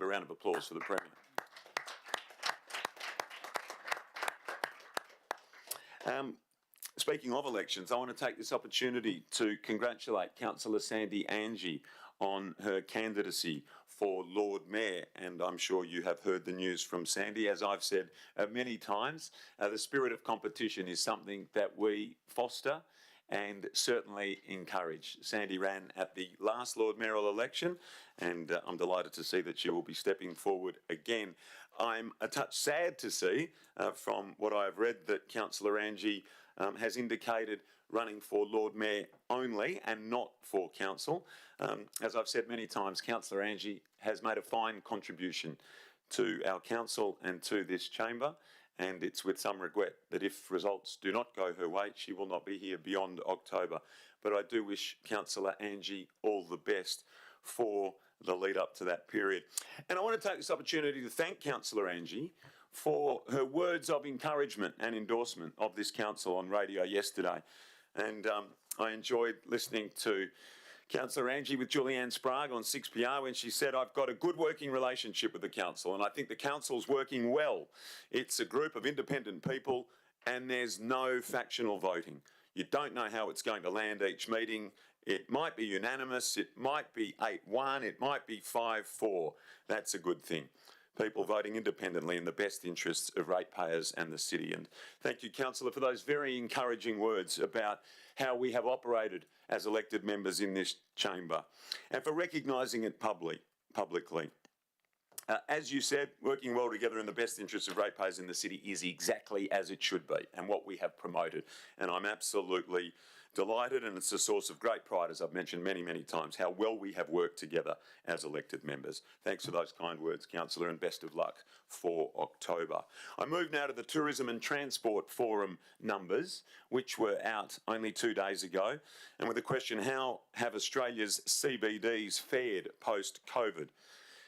give a round of applause for the Premier. Speaking of elections, I want to take this opportunity to congratulate Councillor Sandy Angie on her candidacy for Lord Mayor, and I'm sure you have heard the news from Sandy. As I've said many times, the spirit of competition is something that we foster and certainly encourage. Sandy ran at the last Lord Mayoral election, and I'm delighted to see that she will be stepping forward again. I'm a touch sad to see from what I've read that Councillor Angie has indicated running for Lord Mayor only and not for council. As I've said many times, Councillor Angie has made a fine contribution to our council and to this chamber, and it's with some regret that if results do not go her way, she will not be here beyond October. But I do wish Councillor Angie all the best for the lead up to that period. And I want to take this opportunity to thank Councillor Angie for her words of encouragement and endorsement of this council on radio yesterday. And I enjoyed listening to Councillor Angie with Julianne Sprague on 6PR when she said, I've got a good working relationship with the council and I think the council's working well. It's a group of independent people and there's no factional voting. You don't know how it's going to land each meeting. It might be unanimous, it might be 8-1, it might be 5-4. That's a good thing. People voting independently in the best interests of ratepayers and the city. And thank you, Councillor, for those very encouraging words about how we have operated as elected members in this chamber and for recognising it publicly. As you said, working well together in the best interests of ratepayers in the city is exactly as it should be and what we have promoted. And I'm absolutely delighted, and it's a source of great pride, as I've mentioned many, many times, how well we have worked together as elected members. Thanks for those kind words, Councillor, and best of luck for October. I move now to the Tourism and Transport Forum numbers, which were out only 2 days ago, and with the question, how have Australia's CBDs fared post-COVID?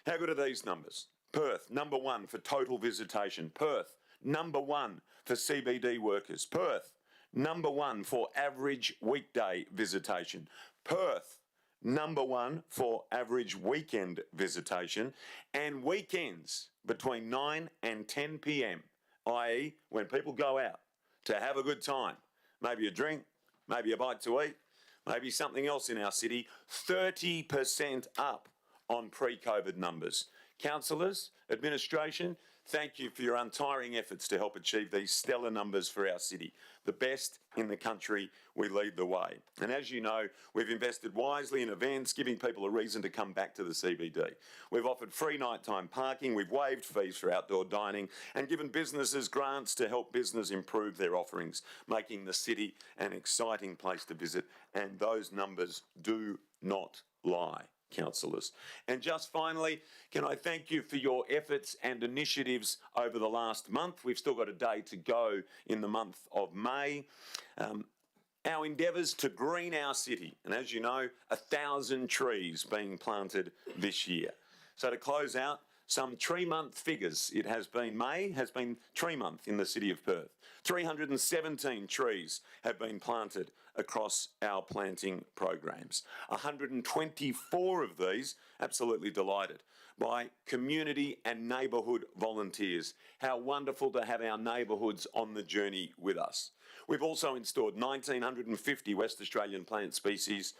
How good are these numbers? Perth, number 1 for total visitation. Perth, number 1 for CBD workers. Perth, number 1 for average weekday visitation. Perth, number 1 for average weekend visitation. And weekends between 9 and 10 p.m, i.e. when people go out to have a good time, maybe a drink, maybe a bite to eat, maybe something else in our city, 30% up on pre-COVID numbers. Councillors, administration, thank you for your untiring efforts to help achieve these stellar numbers for our city. The best in the country, we lead the way. And as you know, we've invested wisely in events, giving people a reason to come back to the CBD. We've offered free nighttime parking, we've waived fees for outdoor dining and given businesses grants to help business improve their offerings, making the city an exciting place to visit. And those numbers do not lie, councillors. And just finally, can I thank you for your efforts and initiatives over the last month. We've still got a day to go in the month of May. Our endeavours to green our city, and as you know, 1,000 trees being planted this year. So to close out, some tree month figures. It has been May, has been tree month in the city of Perth. 317 trees have been planted across our planting programs. 124 of these, absolutely delighted, by community and neighbourhood volunteers. How wonderful to have our neighbourhoods on the journey with us. We've also installed 1,950 West Australian plant species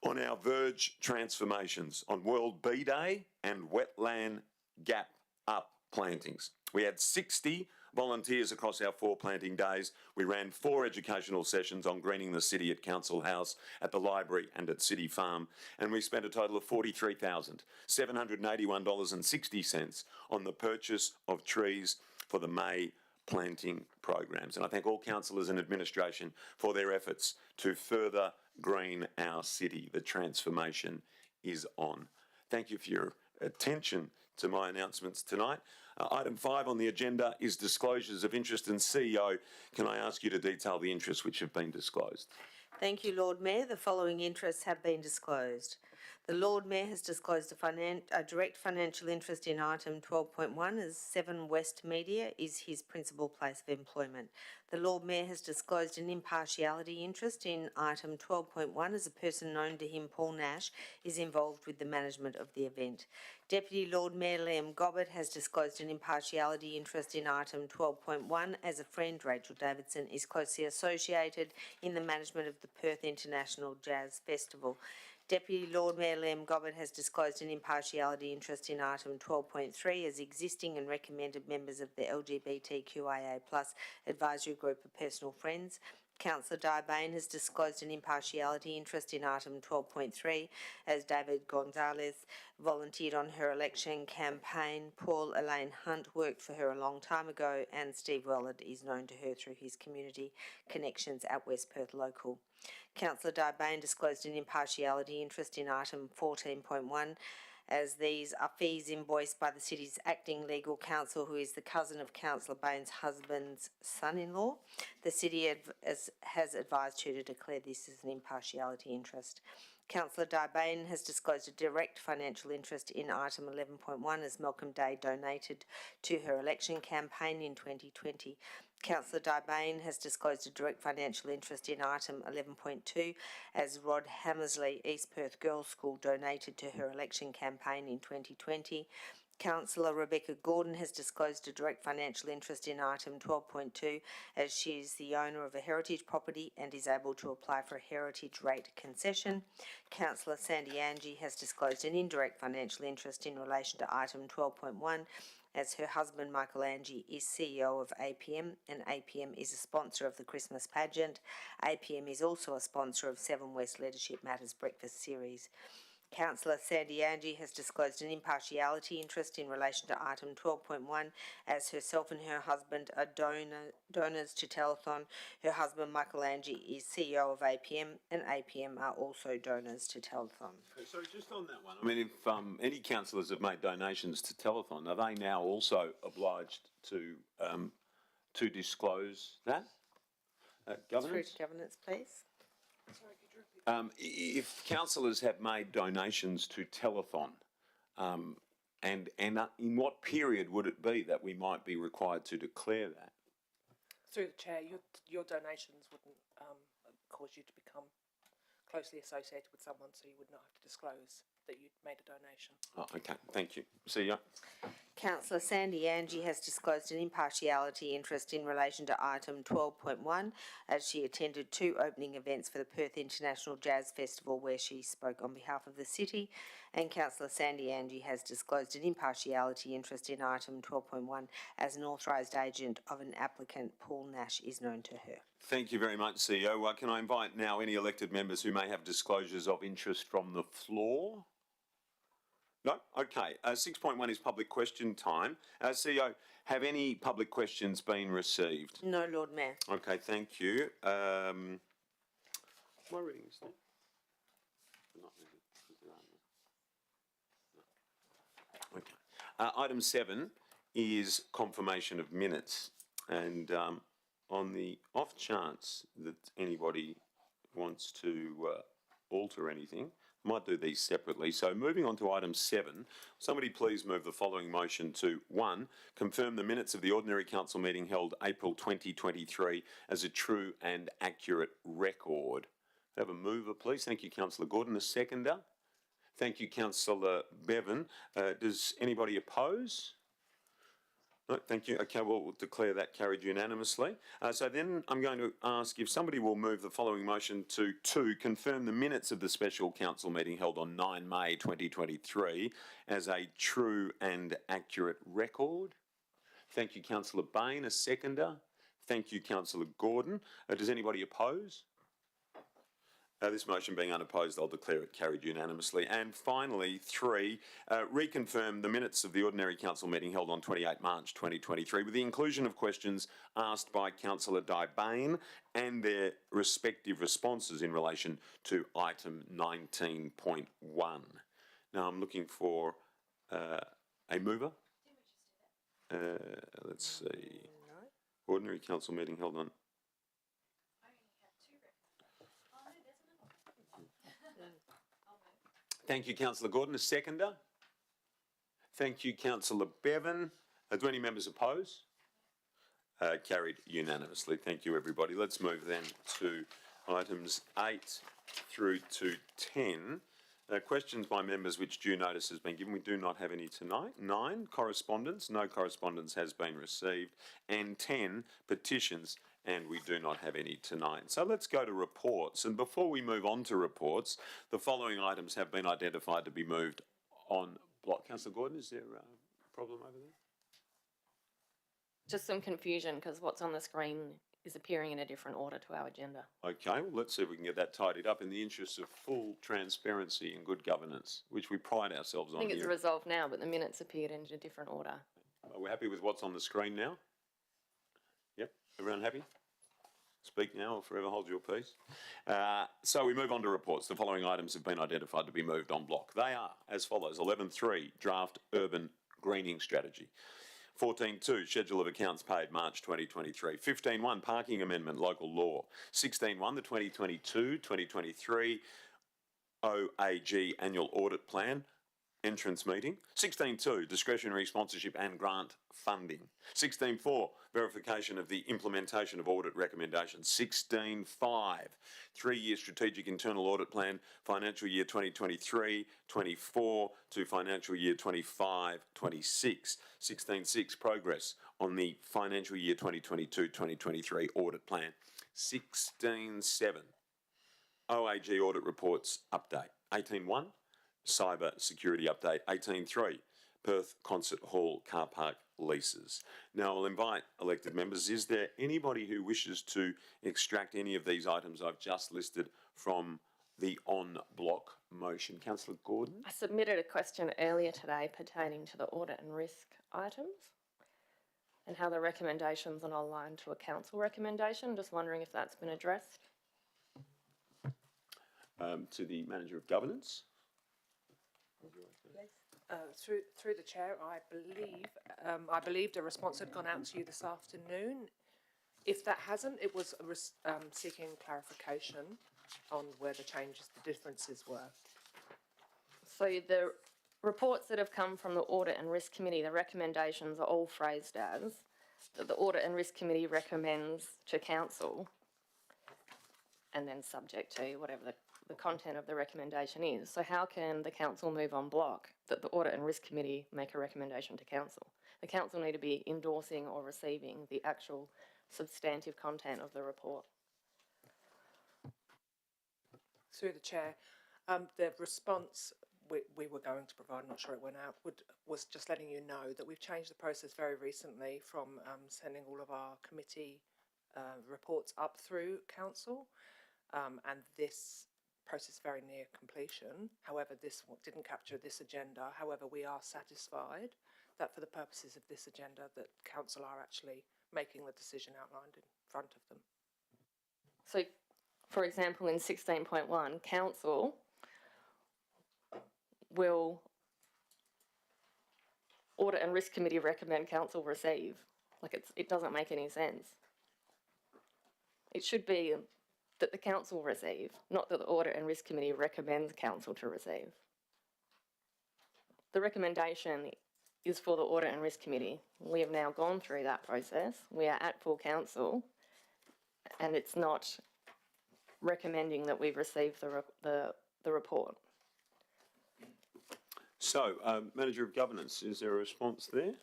on our verge transformations on World Bee Day and Wetland Gap Up plantings. We had 60 volunteers across our 4 planting days. We ran 4 educational sessions on greening the city at Council House, at the library and at City Farm, and we spent a total of $43,781.60 on the purchase of trees for the May planting programs. And I thank all councillors and administration for their efforts to further green our city. The transformation is on. Thank you for your attention to my announcements tonight. Item 5 on the agenda is disclosures of interest, and CEO, can I ask you to detail the interests which have been disclosed? Thank you, Lord Mayor. The following interests have been disclosed. The Lord Mayor has disclosed a direct financial interest in item 12.1 as 7 West Media is his principal place of employment. The Lord Mayor has disclosed an impartiality interest in item 12.1 as a person known to him, Paul Nash, is involved with the management of the event. Deputy Lord Mayor Liam Gobbett has disclosed an impartiality interest in item 12.1 as a friend, Rachel Davidson, is closely associated in the management of the Perth International Jazz Festival. Deputy Lord Mayor Liam Gobbett has disclosed an impartiality interest in item 12.3 as existing and recommended members of the LGBTQIA+ advisory group of personal friends. Councillor Di Bain has disclosed an impartiality interest in item 12.3 as David Gonzalez volunteered on her election campaign. Paul Elaine Hunt worked for her a long time ago, and Steve Wellard is known to her through his community connections at West Perth Local. Councillor Di Bain disclosed an impartiality interest in item 14.1 as these are fees invoiced by the city's acting legal counsel, who is the cousin of Councillor Bain's husband's son-in-law. The city has advised her to declare this as an impartiality interest. Councillor Di Bain has disclosed a direct financial interest in item 11.1 as Malcolm Day donated to her election campaign in 2020. Councillor Di Bain has disclosed a direct financial interest in item 11.2 as Rod Hammersley East Perth Girls School donated to her election campaign in 2020. Councillor Rebecca Gordon has disclosed a direct financial interest in item 12.2 as she is the owner of a heritage property and is able to apply for a heritage rate concession. Councillor Sandy Angie has disclosed an indirect financial interest in relation to item 12.1 as her husband Michael Angie is CEO of APM, and APM is a sponsor of the Christmas pageant. APM is also a sponsor of 7 West Leadership Matters Breakfast Series. Councillor Sandy Angie has disclosed an impartiality interest in relation to item 12.1 as herself and her husband are donors to Telethon. Her husband Michael Angie is CEO of APM, and APM are also donors to Telethon. So just on that one, I mean, if any councillors have made donations to Telethon, are they now also obliged to disclose that? Governance? Through to governance, please. If councillors have made donations to Telethon, and in what period would it be that we might be required to declare that? Through the chair, your donations wouldn't cause you to become closely associated with someone, so you would not have to disclose that you'd made a donation. Oh, okay, thank you. See ya. Councillor Sandy Angie has disclosed an impartiality interest in relation to item 12.1 as she attended 2 opening events for the Perth International Jazz Festival where she spoke on behalf of the city, and Councillor Sandy Angie has disclosed an impartiality interest in item 12.1 as an authorised agent of an applicant. Paul Nash is known to her. Thank you very much, CEO. Can I invite now any elected members who may have disclosures of interest from the floor? No? Okay. 6.1 is public question time. CEO, have any public questions been received? No, Lord Mayor. Okay, thank you. Am I reading this thing? Not reading. Okay. Item 7 is confirmation of minutes. And on the off chance that anybody wants to alter anything, might do these separately. So moving on to item 7, somebody please move the following motion to 1, confirm the minutes of the ordinary council meeting held April 2023 as a true and accurate record. Have a mover please. Thank you, Councillor Gordon. A seconder. Thank you, Councillor Bevan. Does anybody oppose? No, thank you. Okay, well, we'll declare that carried unanimously. So then I'm going to ask if somebody will move the following motion to 2, confirm the minutes of the special council meeting held on 9 May 2023 as a true and accurate record. Thank you, Councillor Bain. A seconder. Thank you, Councillor Gordon. Does anybody oppose? This motion being unopposed, I'll declare it carried unanimously. And finally, 3, reconfirm the minutes of the ordinary council meeting held on 28 March 2023 with the inclusion of questions asked by Councillor Di Bain and their respective responses in relation to item 19.1. Now I'm looking for a mover. Let's see. Ordinary council meeting held on. Thank you, Councillor Gordon. A seconder? Thank you, Councillor Bevan. Do any members oppose? Carried unanimously. Thank you, everybody. Let's move then to items 8 through to 10. Questions by members which due notice has been given. We do not have any tonight. 9, correspondence. No correspondence has been received. And 10, petitions. And we do not have any tonight. So let's go to reports. And before we move on to reports, the following items have been identified to be moved on block. Councillor Gordon, is there a problem over there? Just some confusion because what's on the screen is appearing in a different order to our agenda. Okay, well, let's see if we can get that tidied up in the interests of full transparency and good governance, which we pride ourselves on I think it's here. resolved now, but the minutes appeared in a different order. Are we happy with what's on the screen now? Yep, everyone happy? Speak now or forever hold your peace. So we move on to reports. The following items have been identified to be moved on block. They are as follows: 11.3, draft urban greening strategy. 14.2, schedule of accounts paid March 2023. 15.1, parking amendment, local law. 16.1, the 2022-2023 OAG annual audit plan, entrance meeting. 16.2, discretionary sponsorship and grant funding. 16.4, verification of the implementation of audit recommendations. 16.5, 3-year strategic internal audit plan, financial year 2023-24 to financial year 25-26. 16.6, progress on the financial year 2022-2023 audit plan. 16.7, OAG audit reports update. 18.1, cyber security update. 18.3, Perth Concert Hall car park leases. Now I'll invite elected members. Is there anybody who wishes to extract any of these items I've just listed from the on-block motion? Councillor Gordon? I submitted a question earlier today pertaining to the audit and risk items and how the recommendations are not aligned to a council recommendation. Just wondering if that's been addressed. To the Manager of Governance. Through the chair, I believed a response had gone out to you this afternoon. If that hasn't, it was seeking clarification on where the changes, the differences were. So the reports that have come from the Audit and Risk Committee, the recommendations are all phrased as that the Audit and Risk Committee recommends to Council, and then subject to whatever the content of the recommendation is. So how can the Council move on block that the Audit and Risk Committee make a recommendation to Council? The Council need to be endorsing or receiving the actual substantive content of the report. Through the chair, the response we were going to provide, I'm not sure it went out, was just letting you know that we've changed the process very recently from sending all of our committee reports up through Council, and this process very near completion. However, this didn't capture this agenda. However, we are satisfied that for the purposes of this agenda that Council are actually making the decision outlined in front of them. So, for example, in 16.1, Council will Audit and Risk Committee recommend Council receive. Like it doesn't make any sense. It should be that the Council receive, not that the Audit and Risk Committee recommends Council to receive. The recommendation is for the Audit and Risk Committee. We have now gone through that process. We are at full council, and it's not recommending that we've received the report. So, Manager of Governance, is there a response there?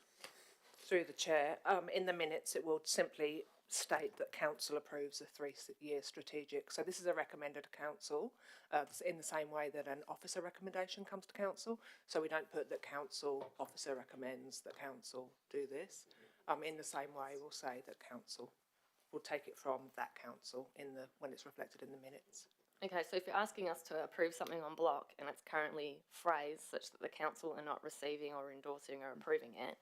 Through the chair, in the minutes it will simply state that Council approves a 3-year strategic. So this is a recommended to Council, in the same way that an officer recommendation comes to Council. So we don't put that Council officer recommends that Council do this. In the same way, we'll say that Council will take it from that Council when it's reflected in the minutes. Okay, so if you're asking us to approve something on block and it's currently phrased such that the Council are not receiving or endorsing or approving it,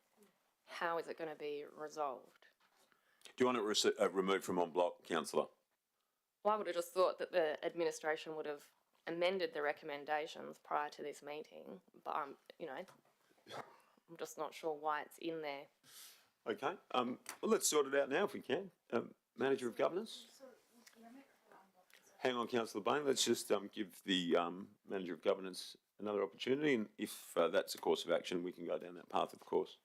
how is it going to be resolved? Do you want it removed from on block, Councillor? Well, I would have just thought that the administration would have amended the recommendations prior to this meeting, but I'm just not sure why it's in there. Okay, well, let's sort it out now if we can. Manager of Governance? Hang on, Councillor Bain. Let's just give the Manager of Governance another opportunity, and if that's a course of action, we can go down that path, of course.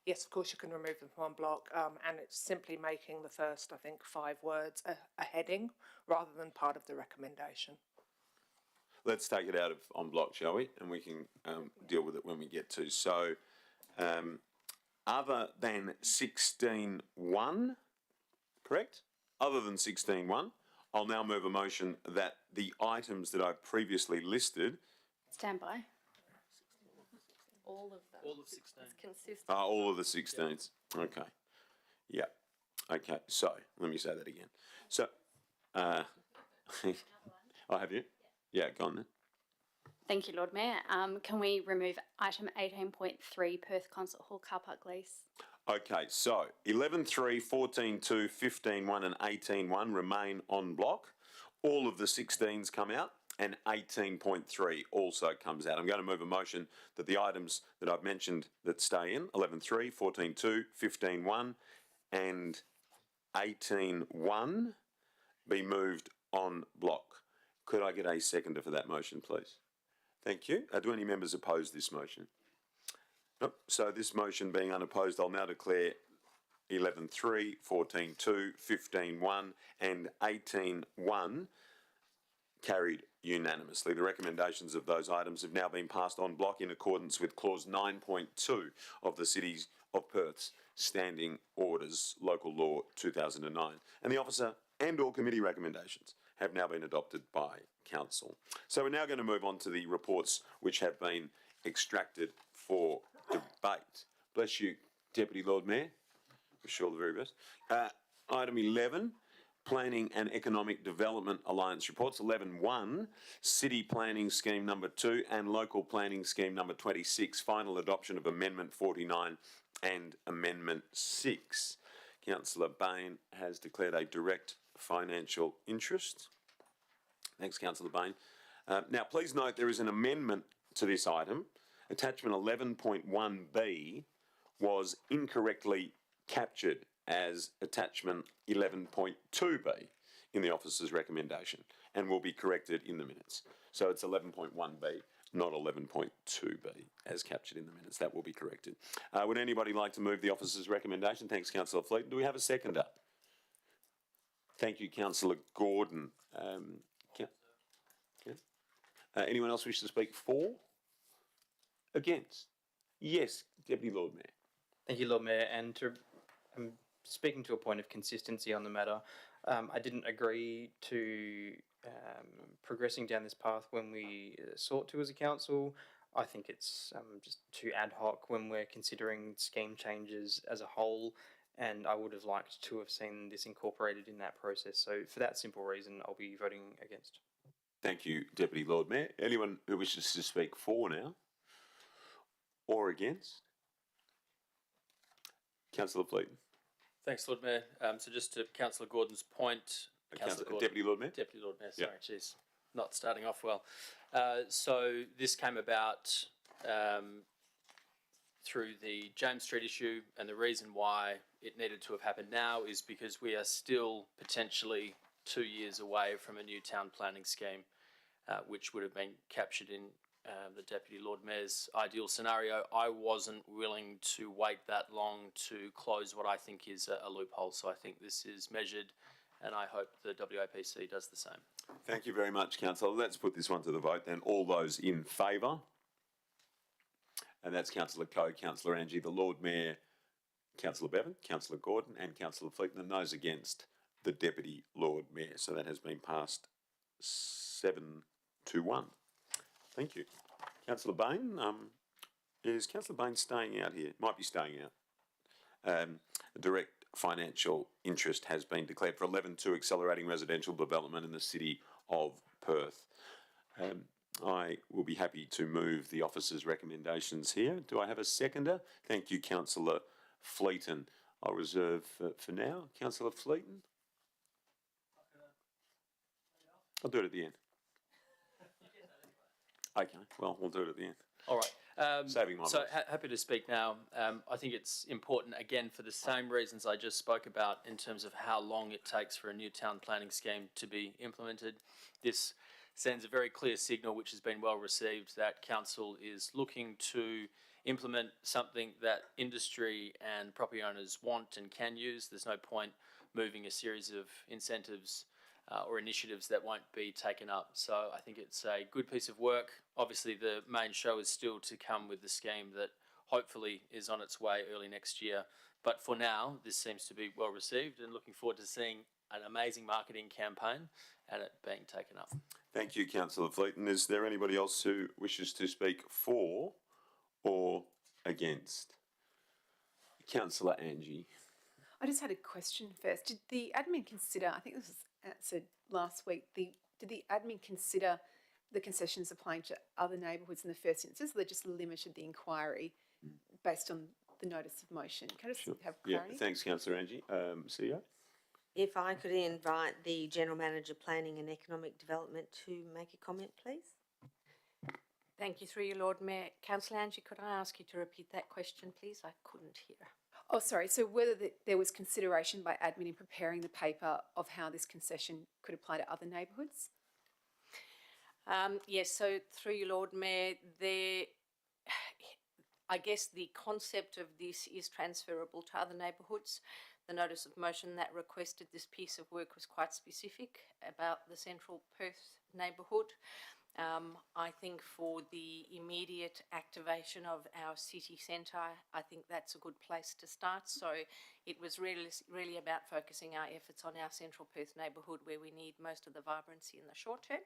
Yes, of course you can remove them from one block, and it's simply making the first, I think, 5 words a heading rather than part of the recommendation. Let's take it out of en bloc, shall we? And we can deal with it when we get to. So, other than 16.1, correct? Other than 16.1, I'll now move a motion that the items that I've previously listed, Stand by. All of them. All of 16. It's consistent. all of the 16s. Okay. Yeah. Okay. So, let me say that again. So, I have you? Yeah, go on then. Thank you, Lord Mayor. Can we remove item 18.3 Perth Concert Hall car park lease? Okay, so 11.3, 14.2, 15.1 and 18.1 remain on block. All of the 16s come out and 18.3 also comes out. I'm going to move a motion that the items that I've mentioned that stay in, 11.3, 14.2, 15.1 and 18.1 be moved on block. Could I get a seconder for that motion, please? Thank you. Do any members oppose this motion? Nope. So this motion being unopposed, I'll now declare 11.3, 14.2, 15.1 and 18.1 carried unanimously. The recommendations of those items have now been passed on block in accordance with clause 9.2 of the City of Perth's Standing Orders, Local Law 2009. And the officer and or committee recommendations have now been adopted by Council. So we're now going to move on to the reports which have been extracted for debate. Bless you, Deputy Lord Mayor. Wish you all the very best. Item 11, Planning and Economic Development Alliance reports. 11.1, City Planning Scheme number 2 and Local Planning Scheme number 26. Final adoption of Amendment 49 and Amendment 6. Councillor Bain has declared a direct financial interest. Thanks, Councillor Bain. Now, please note there is an amendment to this item. Attachment 11.1b was incorrectly captured as attachment 11.2b in the officer's recommendation and will be corrected in the minutes. So it's 11.1b, not 11.2b as captured in the minutes. That will be corrected. Would anybody like to move the officer's recommendation? Thanks, Councillor Fleet. Do we have a seconder? Thank you, Councillor Gordon. Anyone else wish to speak for? Against? Yes, Deputy Lord Mayor. Thank you, Lord Mayor. And speaking to a point of consistency on the matter, I didn't agree to progressing down this path when we sought to as a council. I think it's just too ad hoc when we're considering scheme changes as a whole, and I would have liked to have seen this incorporated in that process. So for that simple reason, I'll be voting against. Thank you, Deputy Lord Mayor. Anyone who wishes to speak for now or against? Councillor Fleeton. Thanks, Lord Mayor. So just to Councillor Gordon's point, Deputy Lord Mayor? Deputy Lord Mayor, sorry, geez, not starting off well. So this came about through the James Street issue, and the reason why it needed to have happened now is because we are still potentially 2 years away from a new town planning scheme, which would have been captured in the Deputy Lord Mayor's ideal scenario. I wasn't willing to wait that long to close what I think is a loophole, so I think this is measured, and I hope the WAPC does the same. Thank you very much, Councillor. Let's put this one to the vote then. All those in favour? And that's Councillor Coe, Councillor Angie, the Lord Mayor, Councillor Bevan, Councillor Gordon and Councillor Fleeton, and those against the Deputy Lord Mayor. So that has been passed 7-1. Thank you. Councillor Bain, is Councillor Bain staying out here? Might be staying out. Direct financial interest has been declared for 11.2 accelerating residential development in the City of Perth. I will be happy to move the officer's recommendations here. Do I have a seconder? Thank you, Councillor Fleeton. I'll reserve for now. Councillor Fleeton? I'll do it at the end. Okay, well, we'll do it at the end. All right. Saving my voice. Happy to speak now. I think it's important, again, for the same reasons I just spoke about in terms of how long it takes for a new town planning scheme to be implemented. This sends a very clear signal, which has been well received, that council is looking to implement something that industry and property owners want and can use. There's no point moving a series of incentives or initiatives that won't be taken up. So I think it's a good piece of work. Obviously, the main show is still to come with the scheme that hopefully is on its way early next year. But for now, this seems to be well received, and looking forward to seeing an amazing marketing campaign and it being taken up. Thank you, Councillor Fleeton. Is there anybody else who wishes to speak for or against? Councillor Angie. I just had a question first. Did the admin consider, I think this was answered last week, did the admin consider the concessions applying to other neighbourhoods in the first instance, or they just limited the inquiry based on the notice of motion? Can I just have clarity? Yeah, thanks, Councillor Angie. CEO? If I could invite the General Manager Planning and Economic Development to make a comment, please. Thank you, through you, Lord Mayor. Councillor Angie, could I ask you to repeat that question, please? I couldn't hear. Oh, sorry. So whether there was consideration by admin in preparing the paper of how this concession could apply to other neighbourhoods? Yes, so through you, Lord Mayor, I guess the concept of this is transferable to other neighbourhoods. The notice of motion that requested this piece of work was quite specific about the central Perth neighbourhood. I think for the immediate activation of our city centre, I think that's a good place to start. So it was really about focusing our efforts on our central Perth neighbourhood, where we need most of the vibrancy in the short term.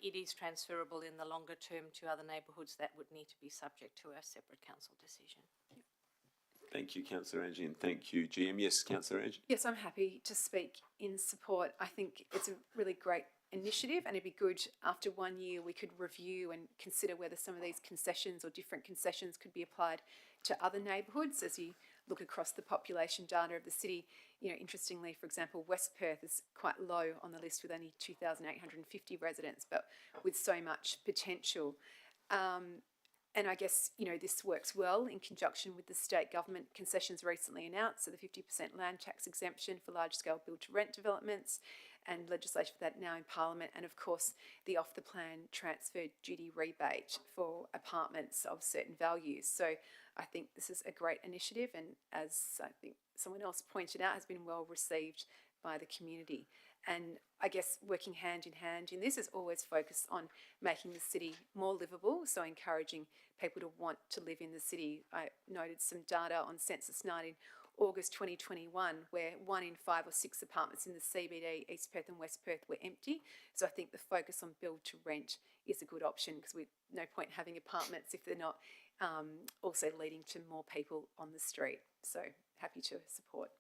It is transferable in the longer term to other neighbourhoods that would need to be subject to a separate council decision. Thank you, Councillor Angie, and thank you, GM. Yes, Councillor Angie. Yes, I'm happy to speak in support. I think it's a really great initiative, and it'd be good after 1 year we could review and consider whether some of these concessions or different concessions could be applied to other neighbourhoods as you look across the population data of the city. You know, interestingly, for example, West Perth is quite low on the list with only 2,850 residents, but with so much potential. And I guess, you know, this works well in conjunction with the state government concessions recently announced, so the 50% land tax exemption for large-scale build-to-rent developments, and legislation for that now in Parliament, and of course the off-the-plan transfer duty rebate for apartments of certain values. So I think this is a great initiative, and as I think someone else pointed out, has been well received by the community. And I guess working hand in hand in this is always focused on making the city more livable, so encouraging people to want to live in the city. I noted some data on Census 9 in August 2021, where 1 in 5 or 6 apartments in the CBD, East Perth and West Perth, were empty. So I think the focus on build to rent is a good option, because we no point having apartments if they're not also leading to more people on the street. So happy to support.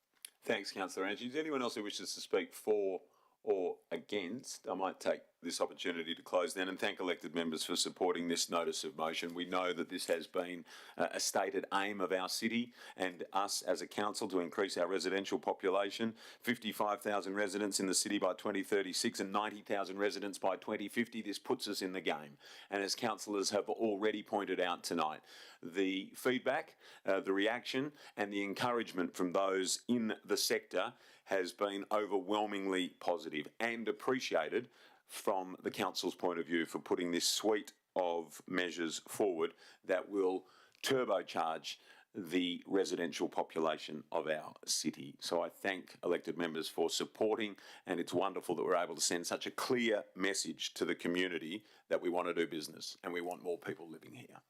Thanks, Councillor Angie. Is there anyone else who wishes to speak for or against? I might take this opportunity to close then and thank elected members for supporting this notice of motion. We know that this has been a stated aim of our city and us as a council to increase our residential population, 55,000 residents in the city by 2036 and 90,000 residents by 2050. This puts us in the game. And as councillors have already pointed out tonight, the feedback, the reaction and the encouragement from those in the sector has been overwhelmingly positive and appreciated from the council's point of view for putting this suite of measures forward that will turbocharge the residential population of our city. So I thank elected members for supporting, and it's wonderful that we're able to send such a clear message to the community that we want to do business and we want more people living here.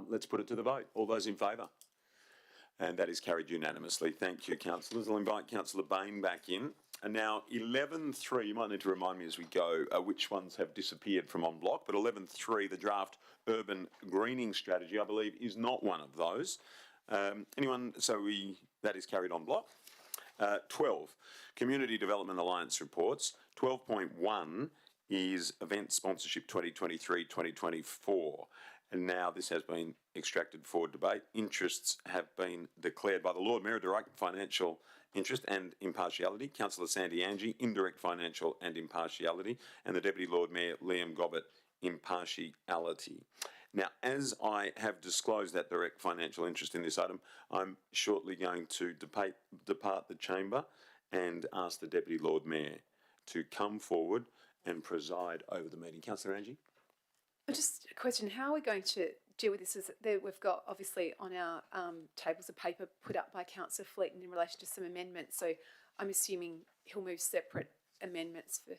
Let's put it to the vote. All those in favour? And that is carried unanimously. Thank you, councillors. I'll invite Councillor Bain back in. And now 11.3, you might need to remind me as we go which ones have disappeared from en bloc, but 11.3, the draft urban greening strategy, I believe, is not one of those. Anyone? So that is carried en bloc. 12, Community Development Alliance reports. 12.1 is Event Sponsorship 2023-2024. And now this has been extracted for debate. Interests have been declared by the Lord Mayor, direct financial interest and impartiality, Councillor Sandy Angie, indirect financial and impartiality, and the Deputy Lord Mayor, Liam Gobbett, impartiality. Now, as I have disclosed that direct financial interest in this item, I'm shortly going to depart the chamber and ask the Deputy Lord Mayor to come forward and preside over the meeting. Councillor Angie? Just a question, how are we going to deal with this? We've got obviously on our tables of paper put up by Councillor Fleeton in relation to some amendments, so I'm assuming he'll move separate amendments for...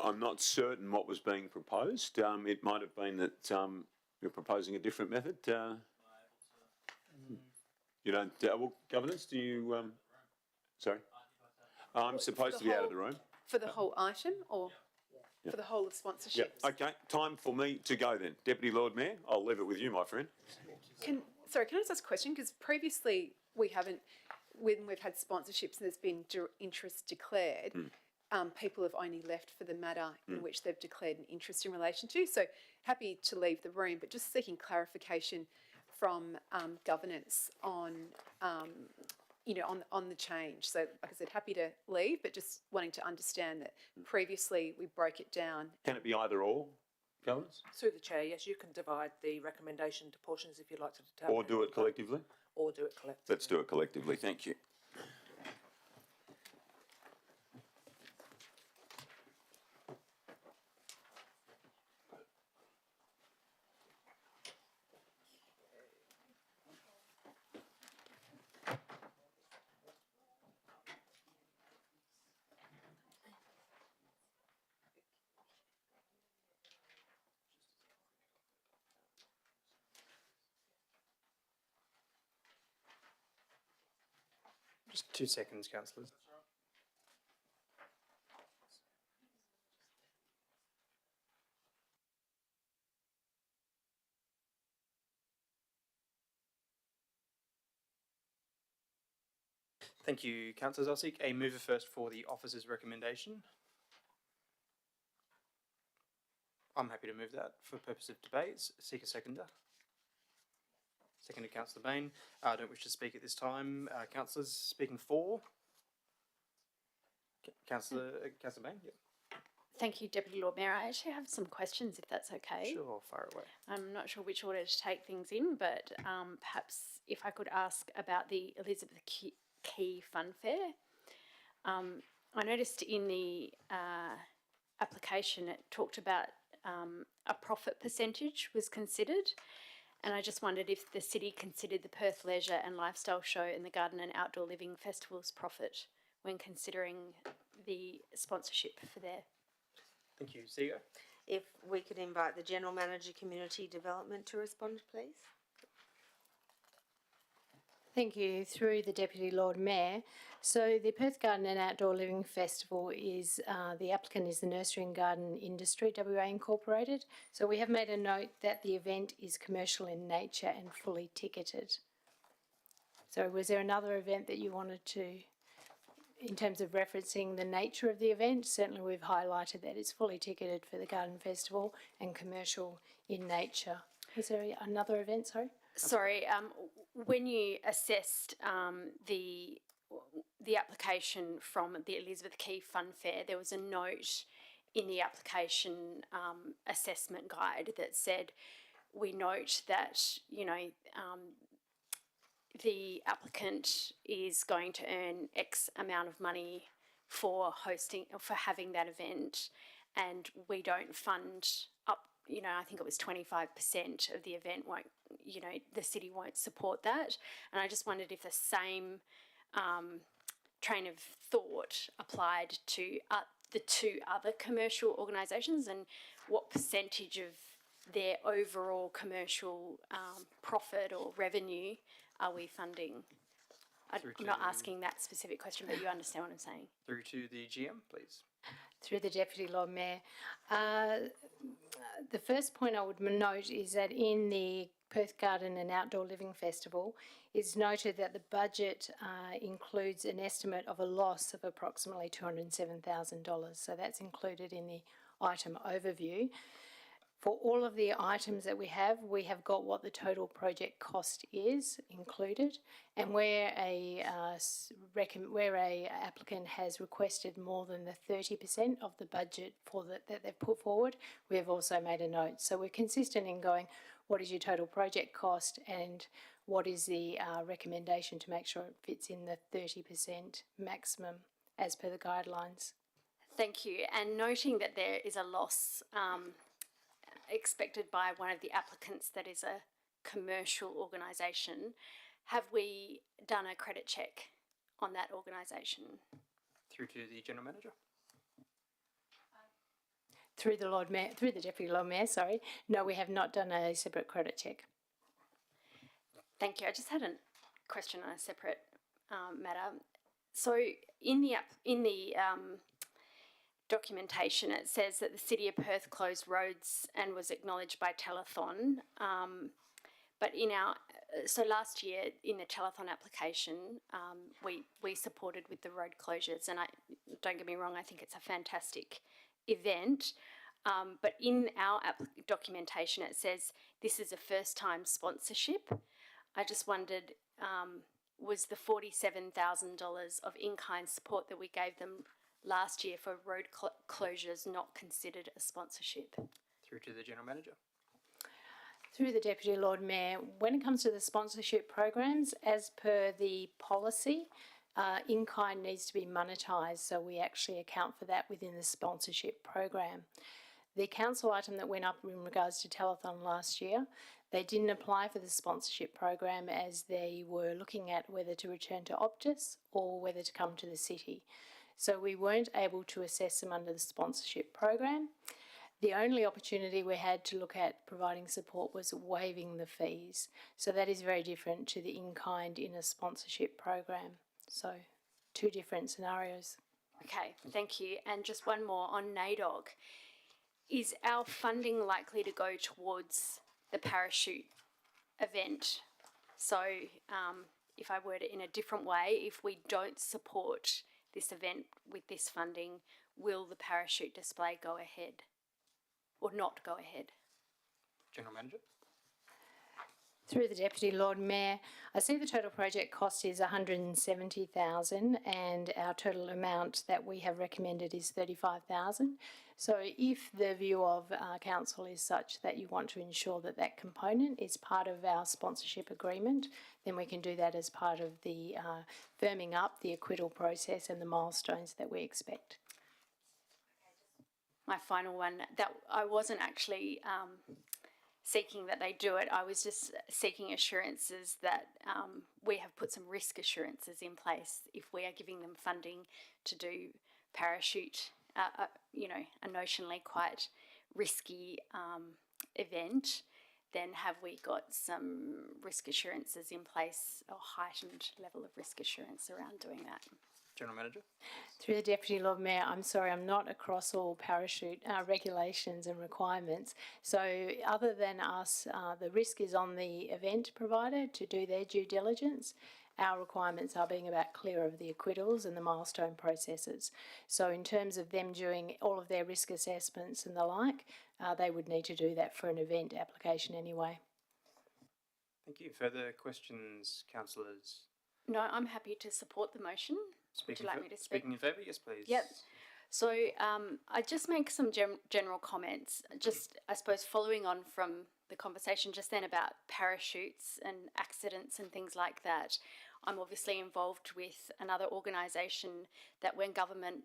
I'm not certain what was being proposed. It might have been that you're proposing a different method. You don't, well, governance, do you, sorry? I'm supposed to be out of the room. For the whole item, or for the whole of sponsorships? Yeah, okay, time for me to go then. Deputy Lord Mayor, I'll leave it with you, my friend. Sorry, can I just ask a question? Because previously we haven't, when we've had sponsorships and there's been interest declared, people have only left for the matter in which they've declared an interest in relation to. So happy to leave the room, but just seeking clarification from governance on, you know, on the change. So, like I said, happy to leave, but just wanting to understand that previously we broke it down. Can it be either or, governance? Through the chair, yes, you can divide the recommendation to portions if you'd like to determine. Or do it collectively? Or do it collectively. Let's do it collectively, thank you. Just 2 seconds, councillors. Thank you, councillors. I'll seek a mover first for the officer's recommendation. I'm happy to move that for purpose of debate. Seek a seconder. Seconded, Councillor Bain. I don't wish to speak at this time. Councillors speaking for? Councillor Bain, yep. Thank you, Deputy Lord Mayor. I actually have some questions, if that's okay. Sure, fire away. I'm not sure which order to take things in, but perhaps if I could ask about the Elizabeth Key Fun Fair. I noticed in the application it talked about a profit percentage was considered, and I just wondered if the city considered the Perth Leisure and Lifestyle Show and the Garden and Outdoor Living Festival's profit when considering the sponsorship for their... Thank you. Seago. If we could invite the General Manager Community Development to respond, please. Thank you. Through the Deputy Lord Mayor. So the Perth Garden and Outdoor Living Festival is, the applicant is the Nursery and Garden Industry WA Incorporated. So we have made a note that the event is commercial in nature and fully ticketed. So was there another event that you wanted to, in terms of referencing the nature of the event? Certainly we've highlighted that it's fully ticketed for the Garden Festival and commercial in nature. Is there another event, sorry? Sorry, when you assessed the application from the Elizabeth Key Fun Fair, there was a note in the application assessment guide that said, we note that, you know, the applicant is going to earn X amount of money for having that event, and we don't fund up, you know, I think it was 25% of the event won't, you know, the city won't support that. And I just wondered if the same train of thought applied to the two other commercial organisations, and what percentage of their overall commercial profit or revenue are we funding? I'm not asking that specific question, but you understand what I'm saying. Through to the GM, please. Through the Deputy Lord Mayor. The first point I would note is that in the Perth Garden and Outdoor Living Festival, it's noted that the budget includes an estimate of a loss of approximately $207,000. So that's included in the item overview. For all of the items that we have got what the total project cost is included, and where a applicant has requested more than the 30% of the budget that they've put forward, we have also made a note. So we're consistent in going, what is your total project cost, and what is the recommendation to make sure it fits in the 30% maximum as per the guidelines. Thank you. And noting that there is a loss expected by one of the applicants that is a commercial organisation, have we done a credit check on that organisation? Through to the General Manager. Through the Deputy Lord Mayor, sorry. No, we have not done a separate credit check. Thank you. I just had a question on a separate matter. So in the documentation, it says that the City of Perth closed roads and was acknowledged by telethon. But so last year in the telethon application, we supported with the road closures, and don't get me wrong, I think it's a fantastic event. But in our documentation, it says this is a first-time sponsorship. I just wondered, was the $47,000 of in-kind support that we gave them last year for road closures not considered a sponsorship? Through to the General Manager. Through the Deputy Lord Mayor, when it comes to the sponsorship programs, as per the policy, in-kind needs to be monetised, so we actually account for that within the sponsorship program. The council item that went up in regards to telethon last year, they didn't apply for the sponsorship program as they were looking at whether to return to Optus or whether to come to the city. So we weren't able to assess them under the sponsorship program. The only opportunity we had to look at providing support was waiving the fees. So that is very different to the in-kind in a sponsorship program. So 2 different scenarios. Okay, thank you. And just one more on NAIDOC. Is our funding likely to go towards the parachute event? So if I word it in a different way, if we don't support this event with this funding, will the parachute display go ahead or not go ahead? General Manager. Through the Deputy Lord Mayor, I see the total project cost is $170,000 and our total amount that we have recommended is $35,000. So if the view of council is such that you want to ensure that that component is part of our sponsorship agreement, then we can do that as part of the firming up the acquittal process and the milestones that we expect. My final one, that I wasn't actually seeking that they do it. I was just seeking assurances that we have put some risk assurances in place if we are giving them funding to do parachute, a notionally quite risky event, then have we got some risk assurances in place, or heightened level of risk assurance around doing that? General Manager. Through the Deputy Lord Mayor, I'm sorry, I'm not across all parachute regulations and requirements. So other than us, the risk is on the event provider to do their due diligence. Our requirements are being about clear of the acquittals and the milestone processes. So in terms of them doing all of their risk assessments and the like, they would need to do that for an event application anyway. Thank you. Further questions, councillors? No, I'm happy to support the motion. Would you like me to speak? Speaking in favour, yes, please. Yep. So I just make some general comments, just I suppose following on from the conversation just then about parachutes and accidents and things like that. I'm obviously involved with another organisation that when government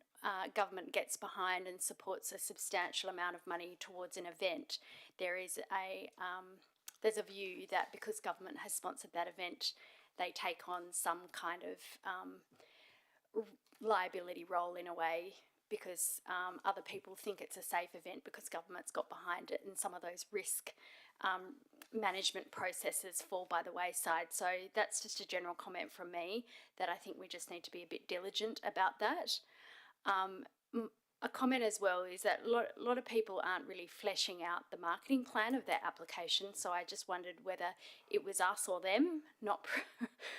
gets behind and supports a substantial amount of money towards an event, there's a view that because government has sponsored that event, they take on some kind of liability role in a way, because other people think it's a safe event because government's got behind it, and some of those risk management processes fall by the wayside. So that's just a general comment from me, that I think we just need to be a bit diligent about that. A comment as well is that a lot of people aren't really fleshing out the marketing plan of their application, so I just wondered whether it was us or them not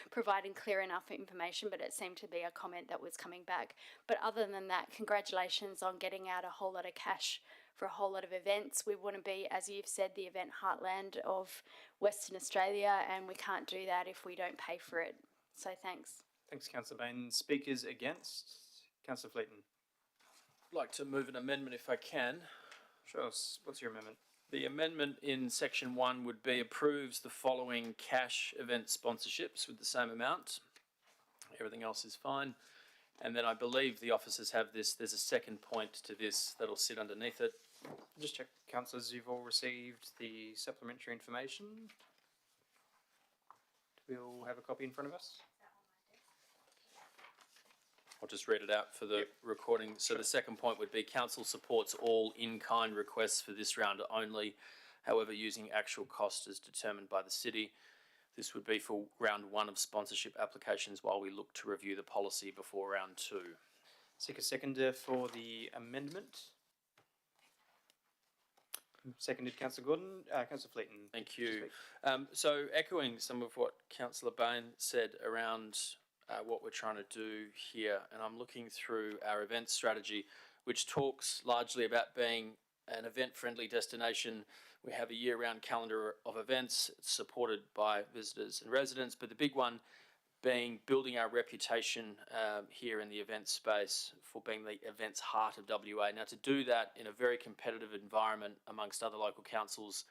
providing clear enough information, but it seemed to be a comment that was coming back. But other than that, congratulations on getting out a whole lot of cash for a whole lot of events. We want to be, as you've said, the event heartland of Western Australia, and we can't do that if we don't pay for it. So thanks. Thanks, Councillor Bain. Speakers against? Councillor Fleeton. I'd like to move an amendment if I can. Sure. What's your amendment? The amendment in section 1 would be approves the following cash event sponsorships with the same amount. Everything else is fine. And then I believe the officers have this, there's a second point to this that'll sit underneath it. Just check, councillors, you've all received the supplementary information. Do we all have a copy in front of us? I'll just read it out for the recording. So the second point would be council supports all in-kind requests for this round only, however using actual cost as determined by the city. This would be for round 1 of sponsorship applications while we look to review the policy before round 2. Seek a seconder for the amendment. Seconded, Councillor Gordon. Councillor Fleeton. Thank you. So echoing some of what Councillor Bain said around what we're trying to do here, and I'm looking through our event strategy, which talks largely about being an event-friendly destination. We have a year-round calendar of events supported by visitors and residents, but the big one being building our reputation here in the event space for being the events heart of WA. Now, to do that in a very competitive environment amongst other local councils,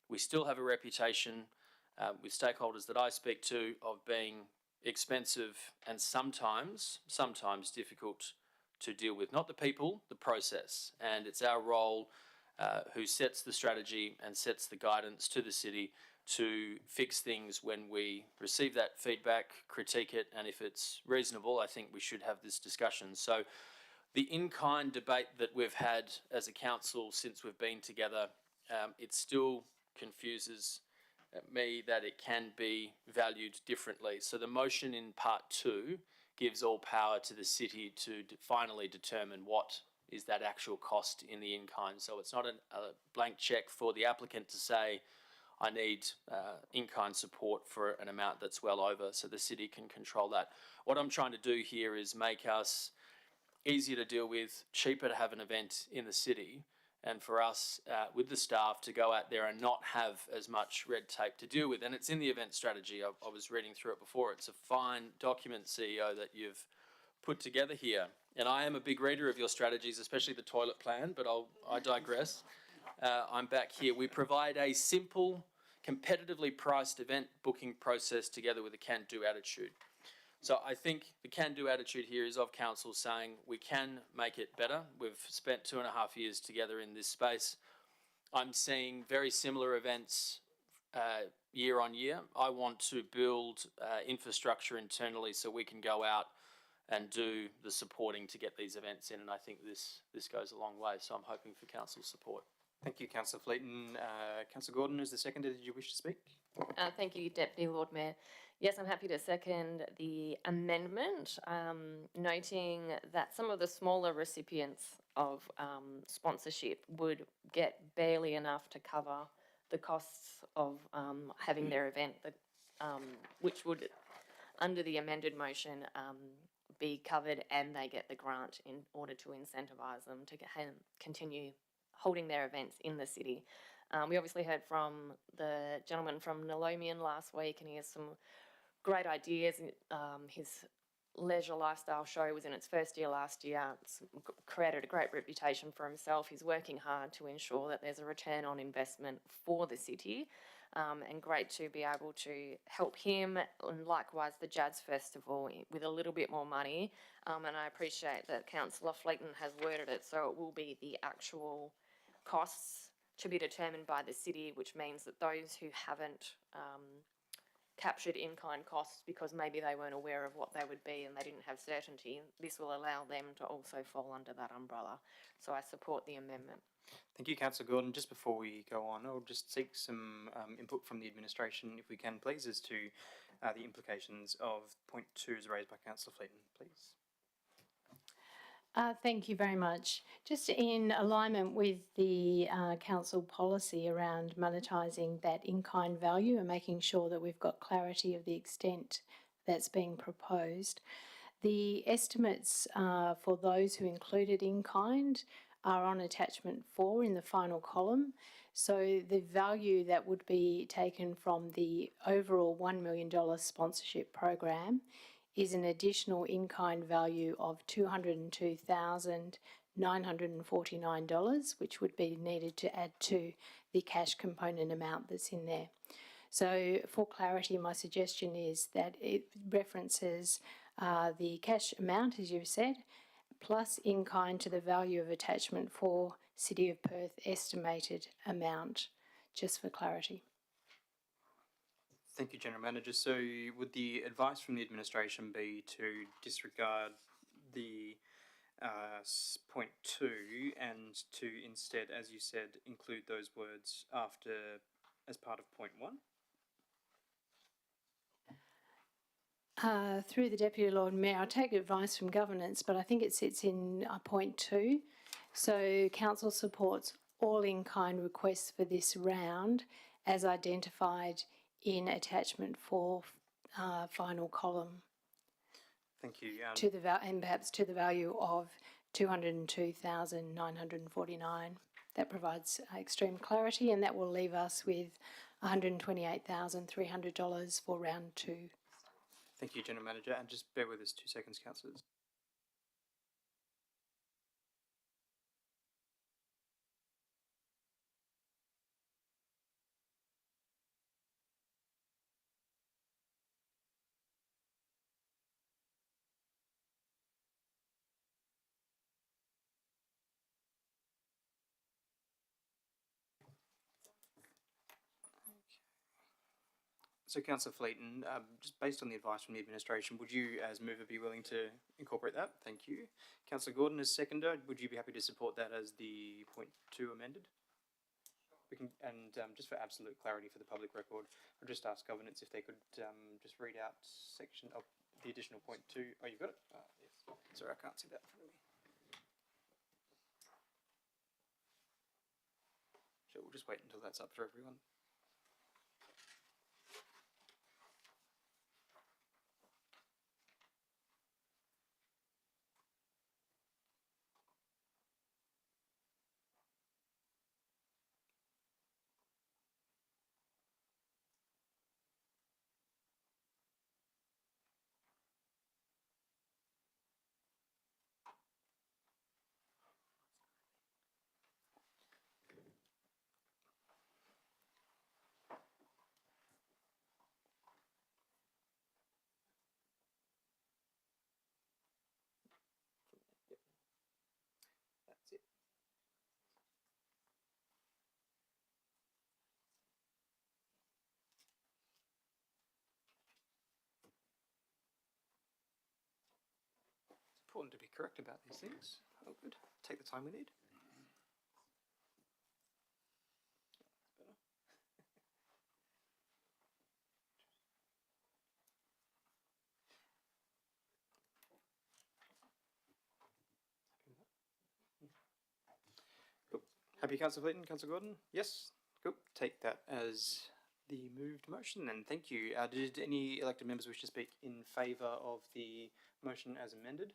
we still have a reputation with stakeholders that I speak to of being expensive and sometimes difficult to deal with. Not the people, the process. And it's our role who sets the strategy and sets the guidance to the city to fix things when we receive that feedback, critique it, and if it's reasonable, I think we should have this discussion. So the in-kind debate that we've had as a council since we've been together, it still confuses me that it can be valued differently. So the motion in part 2 gives all power to the city to finally determine what is that actual cost in the in-kind. So it's not a blank check for the applicant to say, I need in-kind support for an amount that's well over, so the city can control that. What I'm trying to do here is make us easier to deal with, cheaper to have an event in the city, and for us with the staff to go out there and not have as much red tape to deal with. And it's in the event strategy. I was reading through it before. It's a fine document, CEO, that you've put together here. And I am a big reader of your strategies, especially the toilet plan, but I digress. I'm back here. We provide a simple, competitively priced event booking process together with a can-do attitude. So I think the can-do attitude here is of council saying we can make it better. We've spent 2.5 years together in this space. I'm seeing very similar events year on year. I want to build infrastructure internally so we can go out and do the supporting to get these events in, and I think this goes a long way. So I'm hoping for council support. Thank you, Councillor Fleeton. Councillor Gordon is the seconder. Did you wish to speak? Thank you, Deputy Lord Mayor. Yes, I'm happy to second the amendment, noting that some of the smaller recipients of sponsorship would get barely enough to cover the costs of having their event, which would, under the amended motion, be covered, and they get the grant in order to incentivise them to continue holding their events in the city. We obviously heard from the gentleman from Nalomian last week, and he has some great ideas. His leisure lifestyle show was in its first year last year. It's created a great reputation for himself. He's working hard to ensure that there's a return on investment for the city, and great to be able to help him, and likewise the Jazz Festival with a little bit more money. And I appreciate that Councillor Fleeton has worded it so it will be the actual costs to be determined by the city, which means that those who haven't captured in-kind costs because maybe they weren't aware of what they would be and they didn't have certainty, this will allow them to also fall under that umbrella. So I support the amendment. Thank you, Councillor Gordon. Just before we go on, I'll just seek some input from the administration, if we can, please, as to the implications of point 2 as raised by Councillor Fleeton, please. Thank you very much. Just in alignment with the council policy around monetising that in-kind value and making sure that we've got clarity of the extent that's being proposed, the estimates for those who included in-kind are on attachment 4 in the final column. So the value that would be taken from the overall $1 million sponsorship program is an additional in-kind value of $202,949, which would be needed to add to the cash component amount that's in there. So for clarity, my suggestion is that it references the cash amount, as you've said, plus in kind to the value of attachment for City of Perth estimated amount, just for clarity. Thank you, General Manager. So would the advice from the administration be to disregard the point 2 and to instead, as you said, include those words after as part of point 1? Through the Deputy Lord Mayor, I take advice from governance, but I think it sits in point 2. So council supports all in-kind requests for this round as identified in attachment 4, final column, Thank you. to the and perhaps to the value of 202,949. That provides extreme clarity, and that will leave us with $128,300 for round 2. Thank you, General Manager. And just bear with us 2 seconds, councillors. So, Councillor Fleeton, just based on the advice from the administration, would you, as mover, be willing to incorporate that? Thank you. Councillor Gordon, as seconder, would you be happy to support that as the point 2 amended? We can, and just for absolute clarity for the public record, I'll just ask governance if they could just read out section of the additional point 2. Oh, you've got it? Yes. Sorry, I can't see that in front of me. So we'll just wait until that's up for everyone. That's it. It's important to be correct about these things. Oh, good. Take the time we need. That's better. Cool. Happy, Councillor Fleeton? Councillor Gordon? Yes? Cool. Take that as the moved motion then. Thank you. Did any elected members wish to speak in favour of the motion as amended?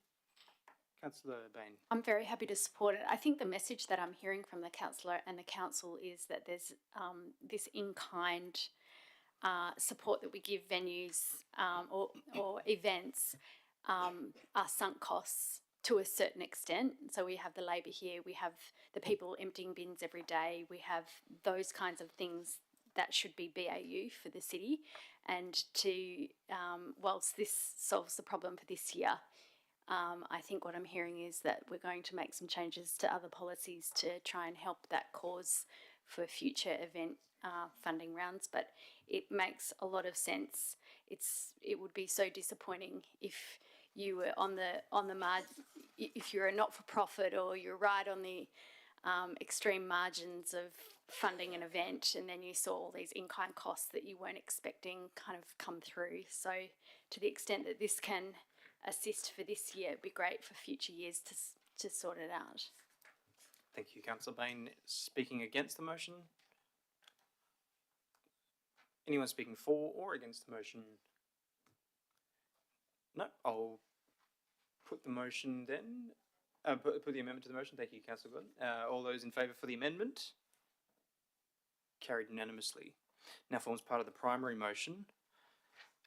Councillor Bain. I'm very happy to support it. I think the message that I'm hearing from the councillor and the council is that there's this in-kind support that we give venues or events are sunk costs to a certain extent. So we have the labour here, we have the people emptying bins every day, we have those kinds of things that should be BAU for the city. And to, whilst this solves the problem for this year, I think what I'm hearing is that we're going to make some changes to other policies to try and help that cause for future event funding rounds. But it makes a lot of sense. It would be so disappointing if you were on the margin, if you're a not-for-profit or you're right on the extreme margins of funding an event, and then you saw all these in-kind costs that you weren't expecting kind of come through. So to the extent that this can assist for this year, it'd be great for future years to sort it out. Thank you, Councillor Bain. Speaking against the motion? Anyone speaking for or against the motion? No, I'll put the motion then. Put the amendment to the motion. Thank you, Councillor Gordon. All those in favour for the amendment? Carried unanimously. Now forms part of the primary motion.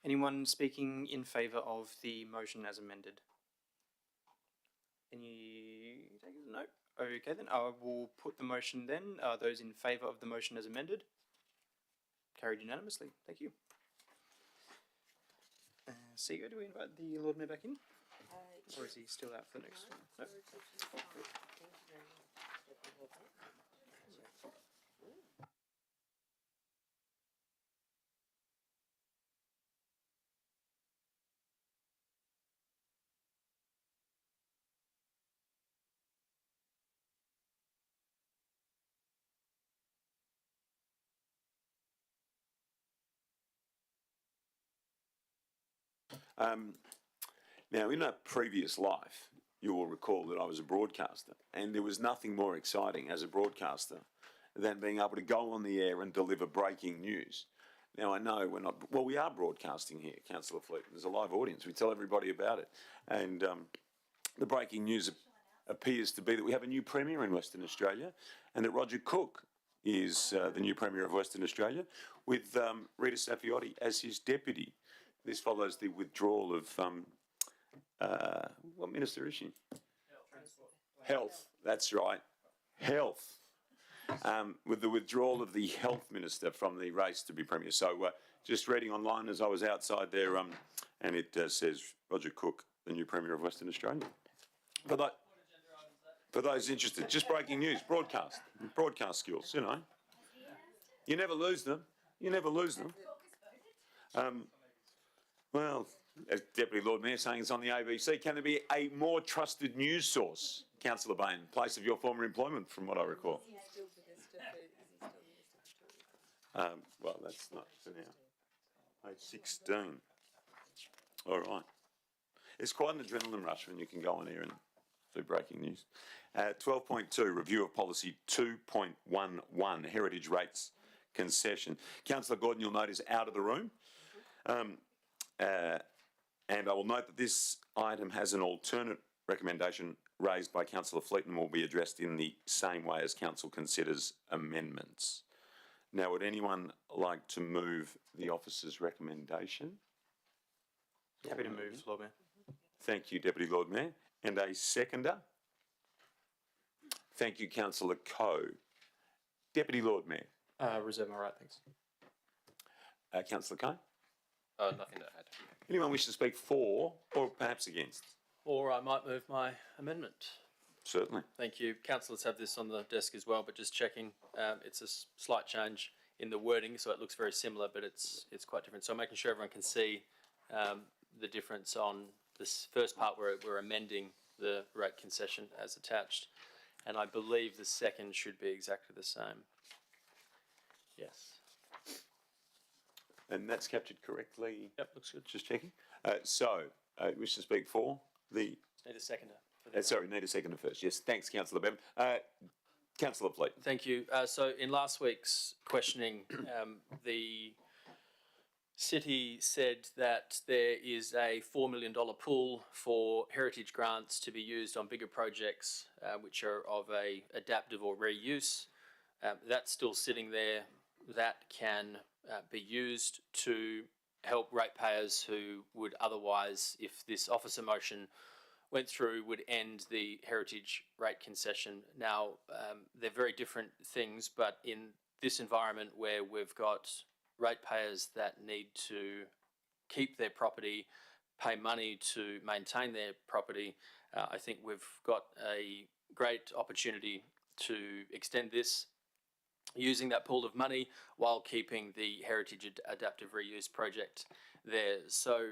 Anyone speaking in favour of the motion as amended? Any takers? No? Okay then, I will put the motion then. Those in favour of the motion as amended? Carried unanimously. Thank you. CEO, do we invite the Lord Mayor back in? Or is he still out for the next one? No. Now, in a previous life, you will recall that I was a broadcaster, and there was nothing more exciting as a broadcaster than being able to go on the air and deliver breaking news. Now, I know we're not, well, we are broadcasting here, Councillor Fleet. There's a live audience. We tell everybody about it. And the breaking news appears to be that we have a new Premier in Western Australia, and that Roger Cook is the new Premier of Western Australia, with Rita Saffioti as his deputy. This follows the withdrawal of, what minister is she? Health, that's right, health. With the withdrawal of the health minister from the race to be Premier. So just reading online as I was outside there, and it says Roger Cook, the new Premier of Western Australia. For those interested, just breaking news, broadcast skills, you know. You never lose them. You never lose them. Well, as Deputy Lord Mayor saying it's on the ABC, can there be a more trusted news source? Councillor Bain, place of your former employment, from what I recall. Well, that's not for now. Page 16. All right. It's quite an adrenaline rush when you can go on here and do breaking news. 12.2, review of policy 2.11, heritage rates concession. Councillor Gordon, you'll note, is out of the room. And I will note that this item has an alternate recommendation raised by Councillor Fleet and will be addressed in the same way as Council considers amendments. Now, would anyone like to move the officer's recommendation? Happy to move, Lord Mayor. Thank you, Deputy Lord Mayor. And a seconder? Thank you, Councillor Coe. Deputy Lord Mayor. Reserve my right, thanks. Councillor Coe? Nothing to add. Anyone wish to speak for or perhaps against? Or I might move my amendment. Certainly. Thank you. Councillors have this on the desk as well, but just checking, it's a slight change in the wording, so it looks very similar, but it's quite different. So I'm making sure everyone can see the difference on this first part where we're amending the rate concession as attached. And I believe the second should be exactly the same. Yes. And that's captured correctly? Yep, looks good. Just checking. Wish to speak for the... Need a seconder. For sorry, need a seconder first. Yes, thanks, Councillor Bevan. Councillor Fleet. Thank you. So in last week's questioning, the City said that there is a $4 million pool for heritage grants to be used on bigger projects which are of a adaptive or reuse. That's still sitting there. That can be used to help ratepayers who would otherwise, if this officer motion went through, would end the heritage rate concession. Now, they're very different things, but in this environment where we've got ratepayers that need to keep their property, pay money to maintain their property, I think we've got a great opportunity to extend this using that pool of money while keeping the heritage adaptive reuse project there. So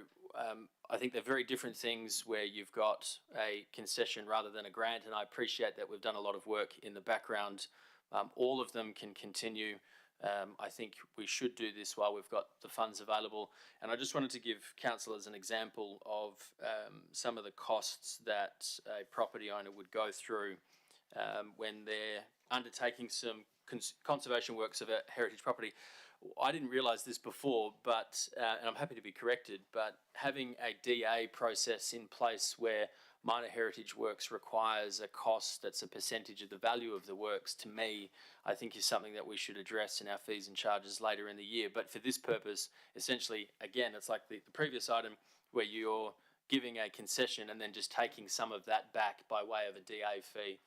I think they're very different things where you've got a concession rather than a grant, and I appreciate that we've done a lot of work in the background. All of them can continue. I think we should do this while we've got the funds available. And I just wanted to give councillors an example of some of the costs that a property owner would go through when they're undertaking some conservation works of a heritage property. I didn't realise this before, but and I'm happy to be corrected, but having a DA process in place where minor heritage works requires a cost that's a percentage of the value of the works, to me, I think is something that we should address in our fees and charges later in the year. But for this purpose, essentially, again, it's like the previous item where you're giving a concession and then just taking some of that back by way of a DA fee.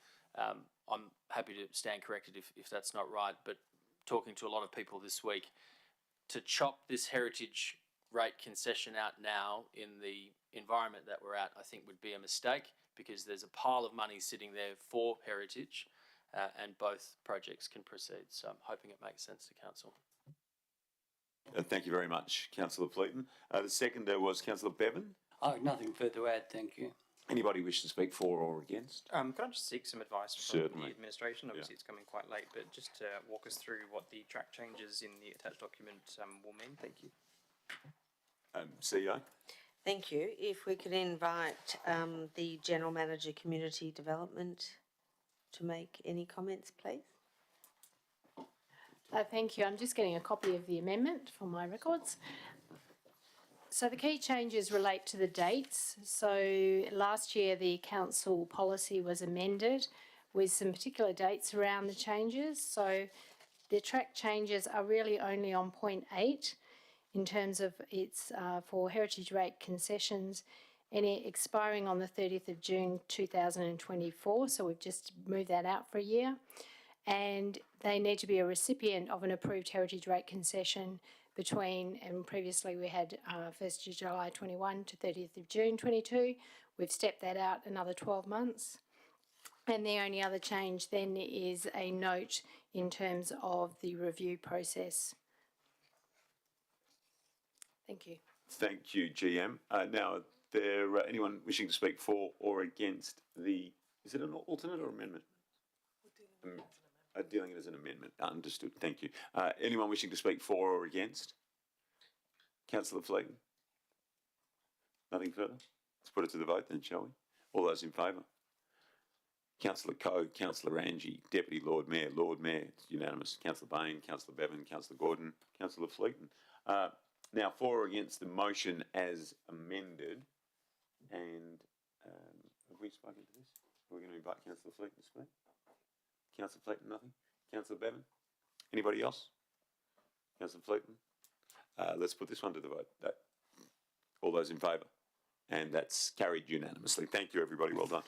I'm happy to stand corrected if that's not right, but talking to a lot of people this week, to chop this heritage rate concession out now in the environment that we're at, I think would be a mistake, because there's a pile of money sitting there for heritage, and both projects can proceed. So I'm hoping it makes sense to council. Thank you very much, Councillor Fleeton. The seconder was Councillor Bevan. Nothing further to add, thank you. Anybody wish to speak for or against? Can I just seek some advice from Certainly. the administration? Obviously, it's coming quite late, but just to walk us through what the track changes in the attached document will mean. Thank you. CEO? Thank you. If we could invite the General Manager Community Development to make any comments, please. Thank you. I'm just getting a copy of the amendment for my records. So the key changes relate to the dates. So last year the council policy was amended with some particular dates around the changes. So the track changes are really only on point 8 in terms of its for heritage rate concessions, any expiring on the 30th of June 2024. So we've just moved that out for a year. And they need to be a recipient of an approved heritage rate concession between, and previously we had 1st of July 21 to 30th of June 22. We've stepped that out another 12 months. And the only other change then is a note in terms of the review process. Thank you. Thank you, GM. Now, there anyone wishing to speak for or against the, is it an alternate or amendment? Dealing it as an amendment. Understood. Thank you. Anyone wishing to speak for or against? Councillor Fleeton? Nothing further? Let's put it to the vote then, shall we? All those in favour? Councillor Coe, Councillor Angie, Deputy Lord Mayor, it's unanimous. Councillor Bain, Councillor Bevan, Councillor Gordon, Councillor Fleeton. Now, for or against the motion as amended, and have we spoken to this? We're going to invite Councillor Fleeton to speak. Councillor Fleeton, nothing. Councillor Bevan? Anybody else? Councillor Fleeton? Let's put this one to the vote. All those in favour? And that's carried unanimously. Thank you, everybody. Well done.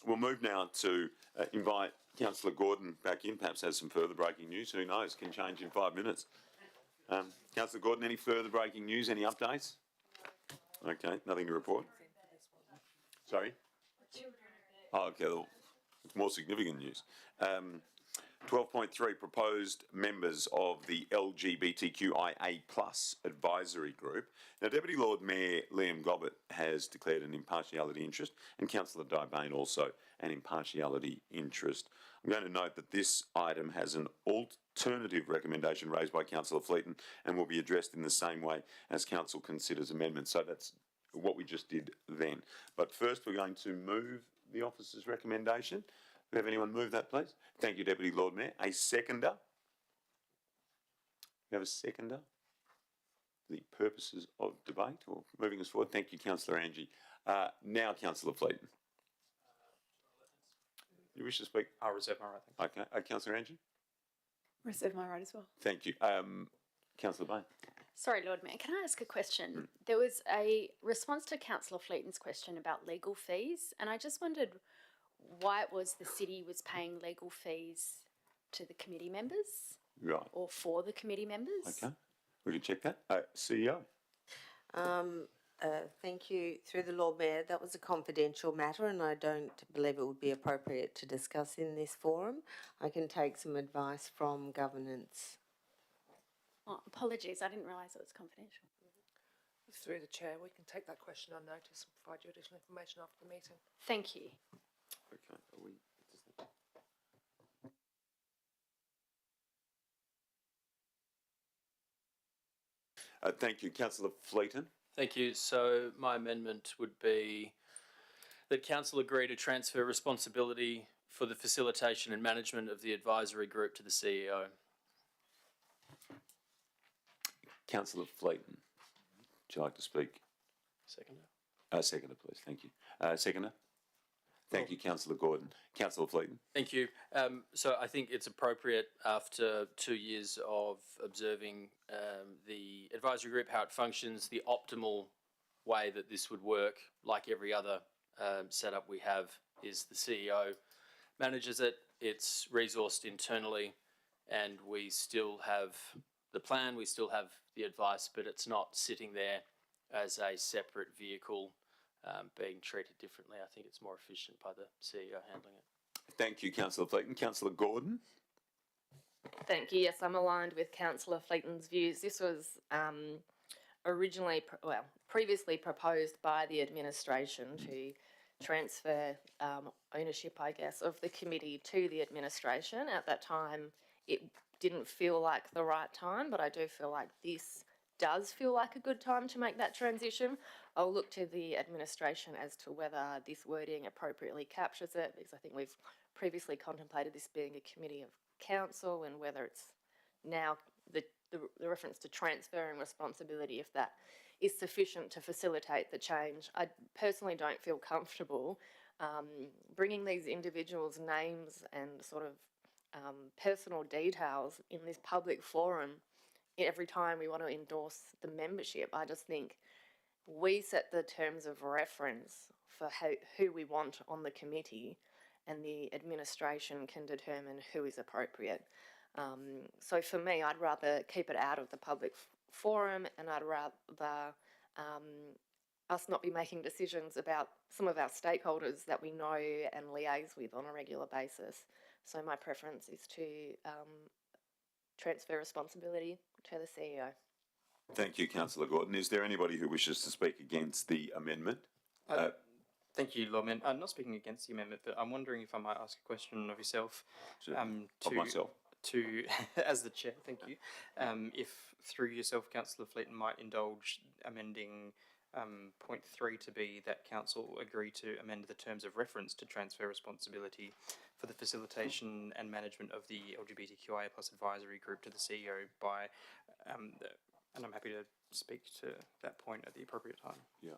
We'll move now to invite Councillor Gordon back in. Perhaps has some further breaking news. Who knows? Can change in 5 minutes. Councillor Gordon, any further breaking news? Any updates? Okay, nothing to report. Sorry? Oh, okay. Well, it's more significant news. 12.3 proposed members of the LGBTQIA+ advisory group. Now, Deputy Lord Mayor Liam Gobbett has declared an impartiality interest, and Councillor Bain also an impartiality interest. I'm going to note that this item has an alternative recommendation raised by Councillor Fleeton and will be addressed in the same way as Council considers amendments. So that's what we just did then. But first, we're going to move the officer's recommendation. Do we have anyone move that, please? Thank you, Deputy Lord Mayor. A seconder? We have a seconder for the purposes of debate or moving us forward. Thank you, Councillor Angie. Now, Councillor Fleeton. You wish to speak? I'll reserve my right. Okay. Councillor Angie? Reserve my right as well. Thank you. Councillor Bain. Sorry, Lord Mayor, can I ask a question? There was a response to Councillor Fleeton's question about legal fees, and I just wondered why it was the city was paying legal fees to the committee members. Right. Or for the committee members. Okay. We can check that. CEO. Thank you. Through the Lord Mayor, that was a confidential matter and I don't believe it would be appropriate to discuss in this forum. I can take some advice from governance. Oh, apologies, I didn't realise it was confidential. Through the chair, we can take that question on notice and provide you additional information after the meeting. Thank you. Okay. Thank you. Councillor Fleeton. Thank you. So my amendment would be that council agree to transfer responsibility for the facilitation and management of the advisory group to the CEO. Councillor Fleeton. Would you like to speak? Seconder. Seconder, please. Thank you. Seconder. Thank you, Councillor Gordon. Councillor Fleeton. Thank you. So I think it's appropriate after 2 years of observing the advisory group, how it functions, the optimal way that this would work, like every other setup we have, is the CEO manages it, it's resourced internally, and we still have the plan, we still have the advice, but it's not sitting there as a separate vehicle being treated differently. I think it's more efficient by the CEO handling it. Thank you, Councillor Fleeton. Councillor Gordon? Thank you. Yes, I'm aligned with Councillor Fleeton's views. This was previously proposed by the administration to transfer ownership, I guess, of the committee to the administration. At that time, it didn't feel like the right time, but I do feel like this does feel like a good time to make that transition. I'll look to the administration as to whether this wording appropriately captures it, because I think we've previously contemplated this being a committee of council, and whether it's now the reference to transferring responsibility, if that is sufficient to facilitate the change. I personally don't feel comfortable bringing these individuals' names and sort of personal details in this public forum every time we want to endorse the membership. I just think we set the terms of reference for who we want on the committee, and the administration can determine who is appropriate. So for me, I'd rather keep it out of the public forum, and I'd rather us not be making decisions about some of our stakeholders that we know and liaise with on a regular basis. So my preference is to transfer responsibility to the CEO. Thank you, Councillor Gordon. Is there anybody who wishes to speak against the amendment? Thank you, Lord Mayor. I'm not speaking against the amendment, but I'm wondering if I might ask a question of yourself. Of myself. As the chair, thank you. If through yourself, Councillor Fleeton, might indulge amending point 3 to be that council agree to amend the terms of reference to transfer responsibility for the facilitation and management of the LGBTQIA+ advisory group to the CEO by, and I'm happy to speak to that point at the appropriate time. Yeah.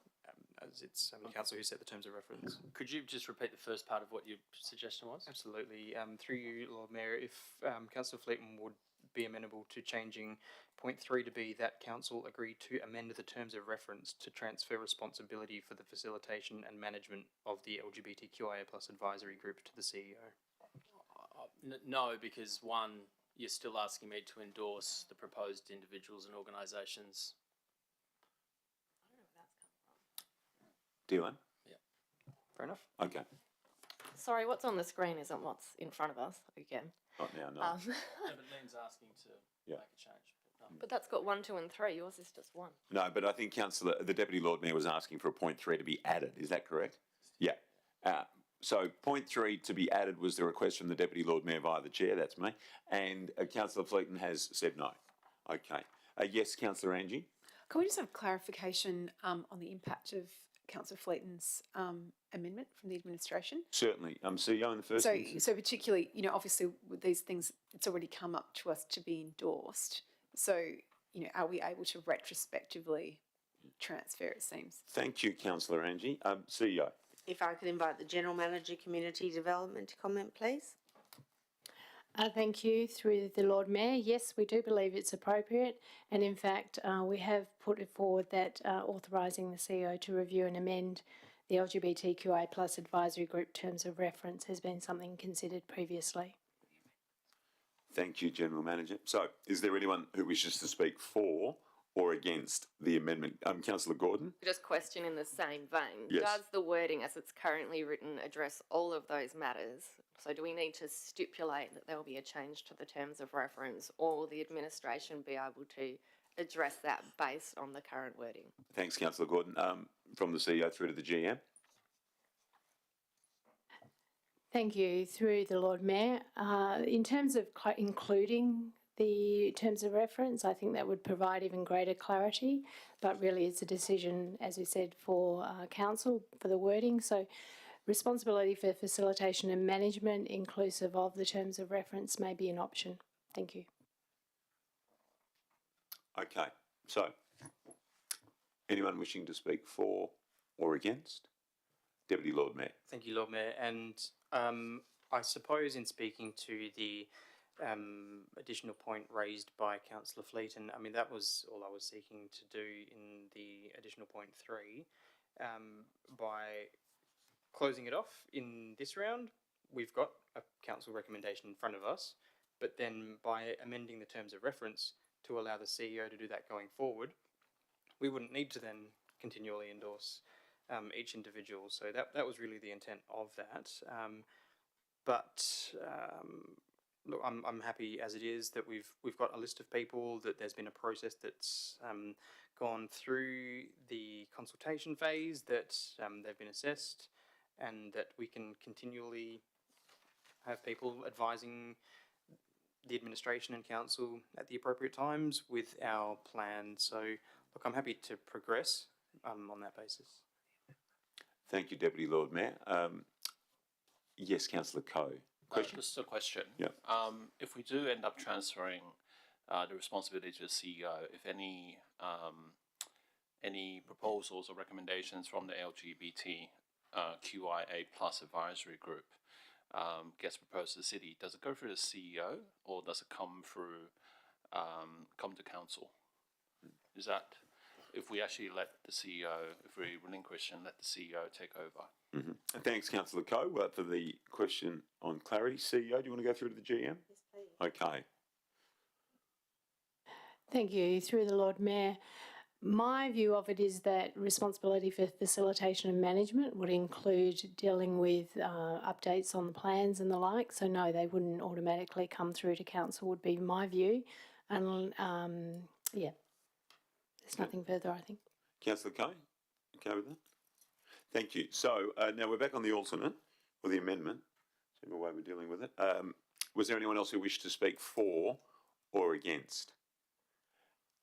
As it's the council who set the terms of reference. Could you just repeat the first part of what your suggestion was? Absolutely. Through you, Lord Mayor, if Councillor Fleeton would be amenable to changing point 3 to be that council agree to amend the terms of reference to transfer responsibility for the facilitation and management of the LGBTQIA+ advisory group to the CEO. No, because one, you're still asking me to endorse the proposed individuals and organisations. D1? Yeah. Fair enough. Okay. Sorry, what's on the screen isn't what's in front of us again. Not now, no. No, but Lynn's asking to make a change. But that's got 1, 2 and 3. Yours is just 1. No, but I think the Deputy Lord Mayor was asking for point 3 to be added. Is that correct? Yeah. So point 3 to be added was the request from the Deputy Lord Mayor via the Chair, that's me, and Councillor Fleeton has said no. Okay. Yes, Councillor Angie? Can we just have clarification on the impact of Councillor Fleeton's amendment from the administration? Certainly. CEO in the first instance. So particularly, obviously with these things, it's already come up to us to be endorsed. So, are we able to retrospectively transfer, it seems? Thank you, Councillor Angie. CEO. If I could invite the General Manager, Community Development to comment, please. Thank you. Through the Lord Mayor, yes, we do believe it's appropriate, and in fact we have put it forward that authorising the CEO to review and amend the LGBTQI+ advisory group terms of reference has been something considered previously. Thank you, General Manager. So, is there anyone who wishes to speak for or against the amendment? Councillor Gordon? Just question in the same vein. Yes. Does the wording as it's currently written address all of those matters? So do we need to stipulate that there will be a change to the terms of reference, or will the administration be able to address that based on the current wording? Thanks, Councillor Gordon. From the CEO through to the GM. Thank you. Through the Lord Mayor, in terms of including the terms of reference, I think that would provide even greater clarity, but really it's a decision, as we said, for council for the wording. So responsibility for facilitation and management inclusive of the terms of reference may be an option. Thank you. Okay, so anyone wishing to speak for or against? Deputy Lord Mayor. Thank you, Lord Mayor. And I suppose in speaking to the additional point raised by Councillor Fleeton, I mean, that was all I was seeking to do in the additional point 3. By closing it off in this round, we've got a council recommendation in front of us, but then by amending the terms of reference, to allow the CEO to do that going forward, we wouldn't need to then continually endorse each individual. So that was really the intent of that. Look, I'm happy as it is that we've got a list of people, that there's been a process that's gone through the consultation phase, that they've been assessed, and that we can continually have people advising the administration and council at the appropriate times with our plan. So, look, I'm happy to progress on that basis. Thank you, Deputy Lord Mayor. Yes, Councillor Coe. Question? Just a question. Yeah. If we do end up transferring the responsibility to the CEO, if any proposals or recommendations from the LGBT QIA plus advisory group gets proposed to the city, does it go through the CEO or does it come to council? Is that if we actually let the CEO, if we relinquish and let the CEO take over? Mm-hmm. Thanks, Councillor Coe, for the question on clarity. CEO, do you want to go through to the GM? Yes, please. Okay. Thank you. Through the Lord Mayor, my view of it is that responsibility for facilitation and management would include dealing with updates on the plans and the like. So no, they wouldn't automatically come through to council, would be my view. And yeah, there's nothing further, I think. Councillor Coe, okay with that? Thank you. So now we're back on the alternate, or the amendment, whichever way we're dealing with it. Was there anyone else who wished to speak for or against?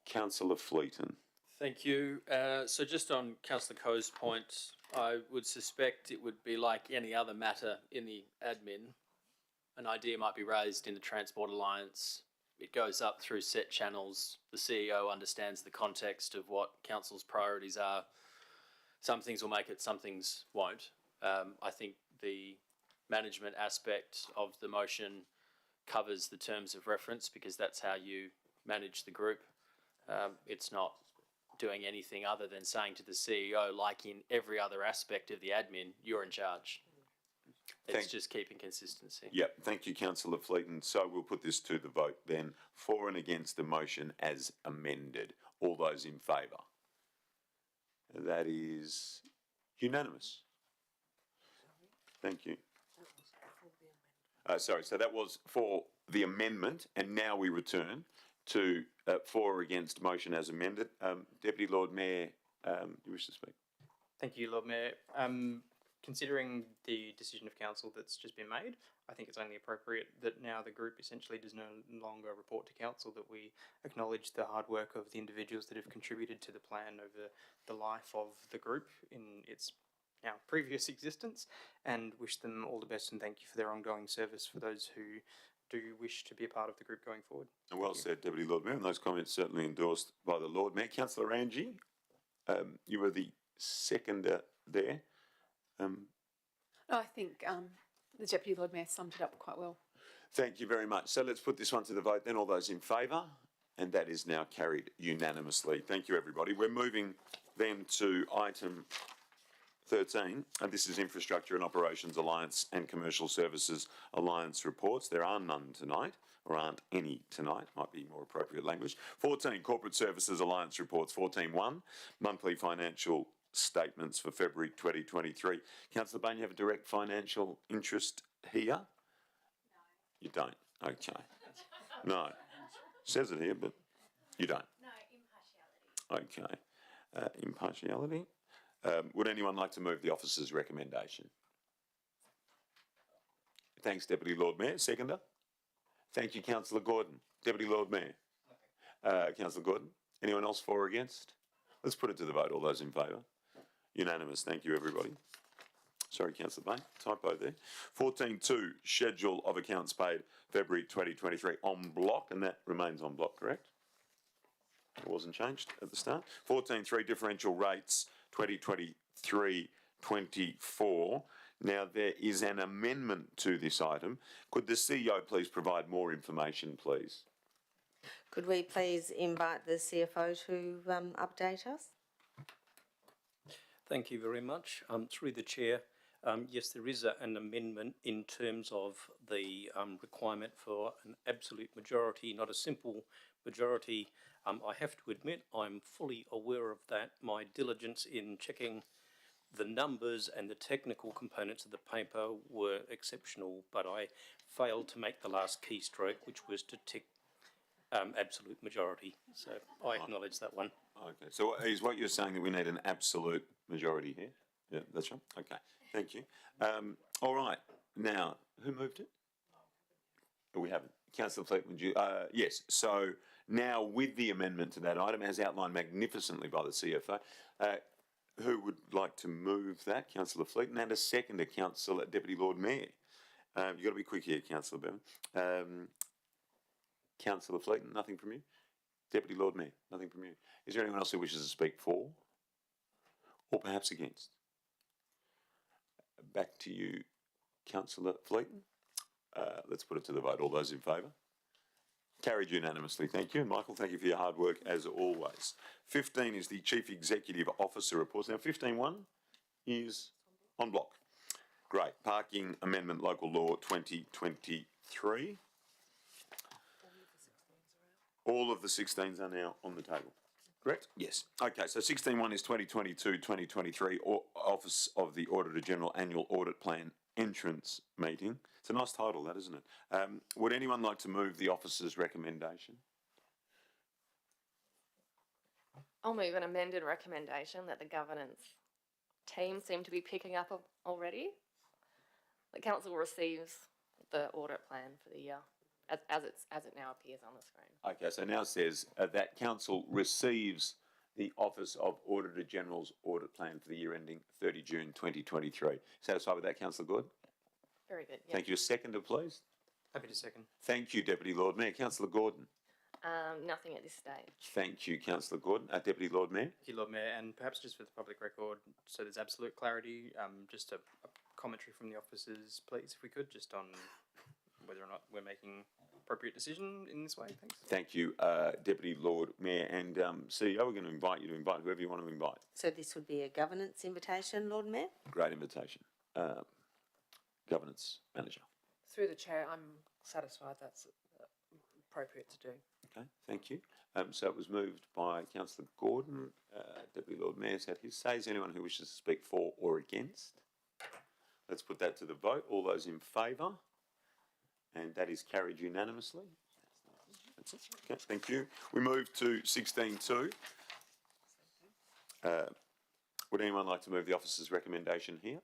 Councillor Fleeton. Thank you. So just on Councillor Coe's point, I would suspect it would be like any other matter in the admin. An idea might be raised in the Transport Alliance. It goes up through set channels. The CEO understands the context of what council's priorities are. Some things will make it, some things won't. I think the management aspect of the motion covers the terms of reference because that's how you manage the group. It's not doing anything other than saying to the CEO, like in every other aspect of the admin, you're in charge. It's just keeping consistency. Yep, thank you, Councillor Fleeton. So we'll put this to the vote then. For and against the motion as amended. All those in favour? That is unanimous. Thank you. Sorry, so that was for the amendment, and now we return to for or against motion as amended. Deputy Lord Mayor, do you wish to speak? Thank you, Lord Mayor. Considering the decision of council that's just been made, I think it's only appropriate that now the group essentially does no longer report to council, that we acknowledge the hard work of the individuals that have contributed to the plan over the life of the group in its now previous existence, and wish them all the best and thank you for their ongoing service for those who do wish to be a part of the group going forward. Well said, Deputy Lord Mayor, and those comments certainly endorsed by the Lord Mayor. Councillor Angie, you were the seconder there. I think the Deputy Lord Mayor summed it up quite well. Thank you very much. So let's put this one to the vote then. All those in favour? And that is now carried unanimously. Thank you, everybody. We're moving then to item 13. And this is Infrastructure and Operations Alliance and Commercial Services Alliance reports. There are none tonight, or aren't any tonight, might be more appropriate language. 14, Corporate Services Alliance reports. 14.1, monthly financial statements for February 2023. Councillor Bain, you have a direct financial interest here? No. You don't? Okay. No. Says it here, but you don't? No, impartiality. Okay. Impartiality. Would anyone like to move the officer's recommendation? Thanks, Deputy Lord Mayor. Seconder? Thank you, Councillor Gordon. Deputy Lord Mayor. Councillor Gordon. Anyone else for or against? Let's put it to the vote. All those in favour? Unanimous. Thank you, everybody. Sorry, Councillor Bain. Typo there. 14.2, Schedule of Accounts Paid, February 2023, en bloc, and that remains en bloc, correct? It wasn't changed at the start. 14.3, Differential Rates, 2023-24. Now, there is an amendment to this item. Could the CEO please provide more information, please? Could we please invite the CFO to update us? Thank you very much. Through the chair, yes, there is an amendment in terms of the requirement for an absolute majority, not a simple majority. I have to admit, I'm fully aware of that. My diligence in checking the numbers and the technical components of the paper were exceptional, but I failed to make the last keystroke, which was to tick absolute majority. So I acknowledge that one. Okay, so is what you're saying that we need an absolute majority here? Yeah, that's right. Okay, thank you. All right, now, who moved it? We haven't. Councillor Fleet, would you? Yes, so now with the amendment to that item, as outlined magnificently by the CFO, who would like to move that? Councillor Fleet, and a seconder, Councillor Deputy Lord Mayor. You've got to be quick here, Councillor Bevan. Councillor Fleet, nothing from you? Deputy Lord Mayor, nothing from you. Is there anyone else who wishes to speak for or perhaps against? Back to you, Councillor Fleet. Let's put it to the vote. All those in favour? Carried unanimously. Thank you. And Michael, thank you for your hard work as always. 15 is the Chief Executive Officer reports. Now 15.1 is on block. Great. Parking Amendment Local Law 2023. All of the 16s are now on the table. Correct? Yes. Okay, so 16.1 is 2022-2023 Office of the Auditor General Annual Audit Plan Entrance Meeting. It's a nice title, that, isn't it? Would anyone like to move the officer's recommendation? I'll move an amended recommendation that the governance team seem to be picking up already. The council receives the audit plan for the year as it now appears on the screen. Okay, so now it says that council receives the Office of Auditor General's audit plan for the year ending 30 June 2023. Satisfied with that, Councillor Gordon? Very good. Yep. Thank you. A seconder, please. Happy to second. Thank you, Deputy Lord Mayor. Councillor Gordon. Nothing at this stage. Thank you, Councillor Gordon. Deputy Lord Mayor. Thank you, Lord Mayor, and perhaps just for the public record, so there's absolute clarity, just a commentary from the officers, please, if we could, just on whether or not we're making appropriate decision in this way. Thanks. Thank you, Deputy Lord Mayor. And CEO, we're going to invite you to invite whoever you want to invite. So this would be a governance invitation, Lord Mayor? Great invitation. Governance Manager. Through the chair, I'm satisfied that's appropriate to do. Okay, thank you. So it was moved by Councillor Gordon. Deputy Lord Mayor's had his say. Is anyone who wishes to speak for or against? Let's put that to the vote. All those in favour? And that is carried unanimously. That's it. Okay, thank you. We move to 16.2. Would anyone like to move the officer's recommendation here?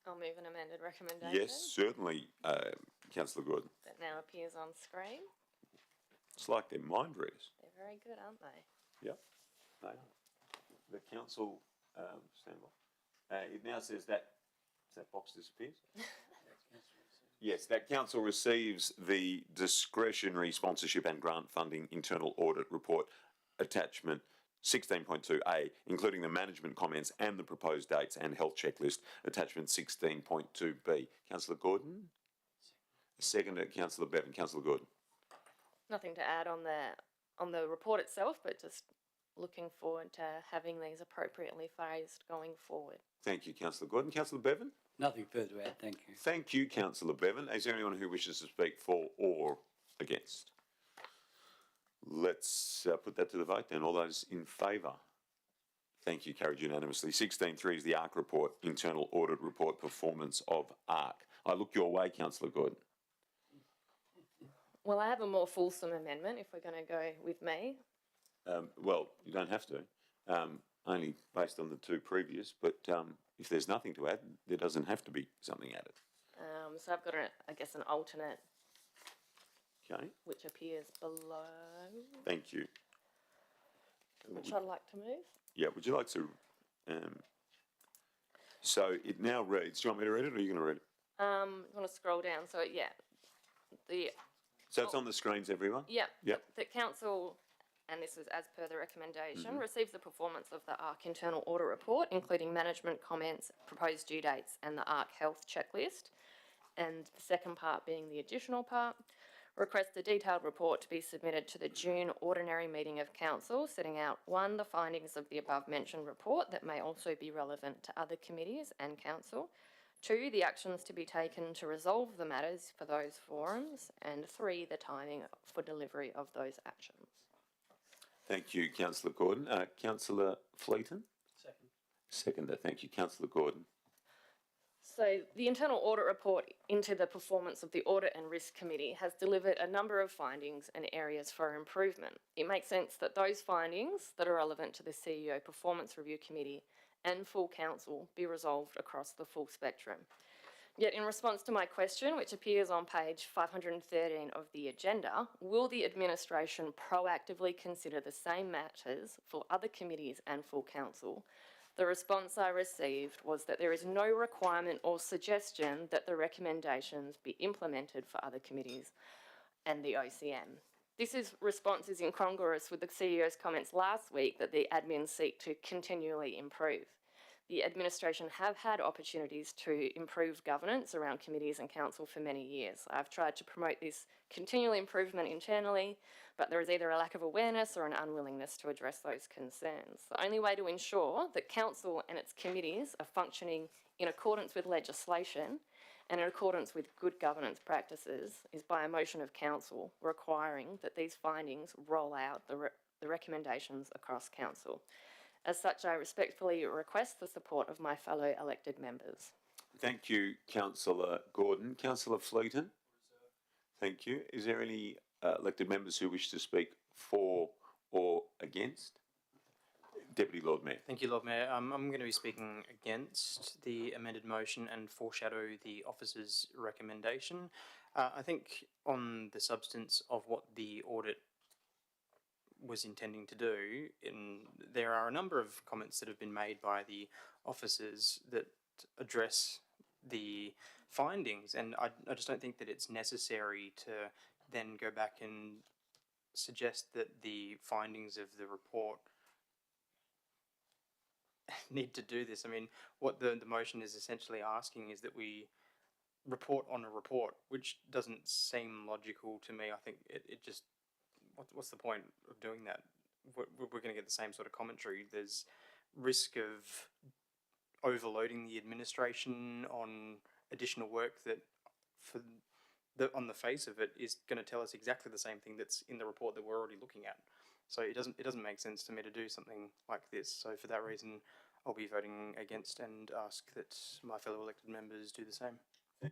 I'll move an amended recommendation. Yes, certainly, Councillor Gordon. That now appears on screen. It's like they're mind readers. They're very good, aren't they? Yep. No. The council, stand by. It now says that box disappears. Yes, that council receives the discretionary sponsorship and grant funding internal audit report attachment 16.2A, including the management comments and the proposed dates and health checklist, attachment 16.2B. Councillor Gordon? Second, Councillor Bevan. Councillor Gordon. Nothing to add on the report itself, but just looking forward to having these appropriately phrased going forward. Thank you, Councillor Gordon. Councillor Bevan? Nothing further to add, thank you. Thank you, Councillor Bevan. Is there anyone who wishes to speak for or against? Let's put that to the vote then. All those in favour? Thank you, carried unanimously. 16.3 is the ARC report, internal audit report, performance of ARC. I look your way, Councillor Gordon. Well, I have a more fulsome amendment if we're going to go with me. Well, you don't have to, only based on the two previous, but if there's nothing to add, there doesn't have to be something added. So I've got, I guess, an alternate, Okay, which appears below, thank you. which I'd like to move. Yeah, would you like to, so it now reads, do you want me to read it or are you going to read it? You want to scroll down, so yeah, So it's on the screens, everyone? yeah, Yep. the council, and this is as per the recommendation, receives the performance of the ARC internal audit report, including management comments, proposed due dates, and the ARC health checklist. And the second part being the additional part, request a detailed report to be submitted to the June ordinary meeting of council, setting out 1, the findings of the above mentioned report that may also be relevant to other committees and council. 2, the actions to be taken to resolve the matters for those forums, and 3, the timing for delivery of those actions. Thank you, Councillor Gordon. Councillor Fleeton? Second. Seconder. Thank you, Councillor Gordon. So the internal audit report into the performance of the Audit and Risk Committee has delivered a number of findings and areas for improvement. It makes sense that those findings that are relevant to the CEO Performance Review Committee and full council be resolved across the full spectrum. Yet in response to my question, which appears on page 513 of the agenda, will the administration proactively consider the same matters for other committees and full council? The response I received was that there is no requirement or suggestion that the recommendations be implemented for other committees and the OCM. This response is incongruous with the CEO's comments last week that the admins seek to continually improve. The administration have had opportunities to improve governance around committees and council for many years. I've tried to promote this continual improvement internally, but there is either a lack of awareness or an unwillingness to address those concerns. The only way to ensure that council and its committees are functioning in accordance with legislation and in accordance with good governance practices is by a motion of council requiring that these findings roll out the recommendations across council. As such, I respectfully request the support of my fellow elected members. Thank you, Councillor Gordon. Councillor Fleeton? Thank you. Is there any elected members who wish to speak for or against? Deputy Lord Mayor. Thank you, Lord Mayor. I'm going to be speaking against the amended motion and foreshadow the officer's recommendation. I think on the substance of what the audit was intending to do, there are a number of comments that have been made by the officers that address the findings, and I just don't think that it's necessary to then go back and suggest that the findings of the report need to do this. I mean, what the motion is essentially asking is that we report on a report, which doesn't seem logical to me. I think it just, what's the point of doing that? We're going to get the same sort of commentary. There's risk of overloading the administration on additional work that, on the face of it, is going to tell us exactly the same thing that's in the report that we're already looking at. So it doesn't make sense to me to do something like this. So for that reason, I'll be voting against and ask that my fellow elected members do the same.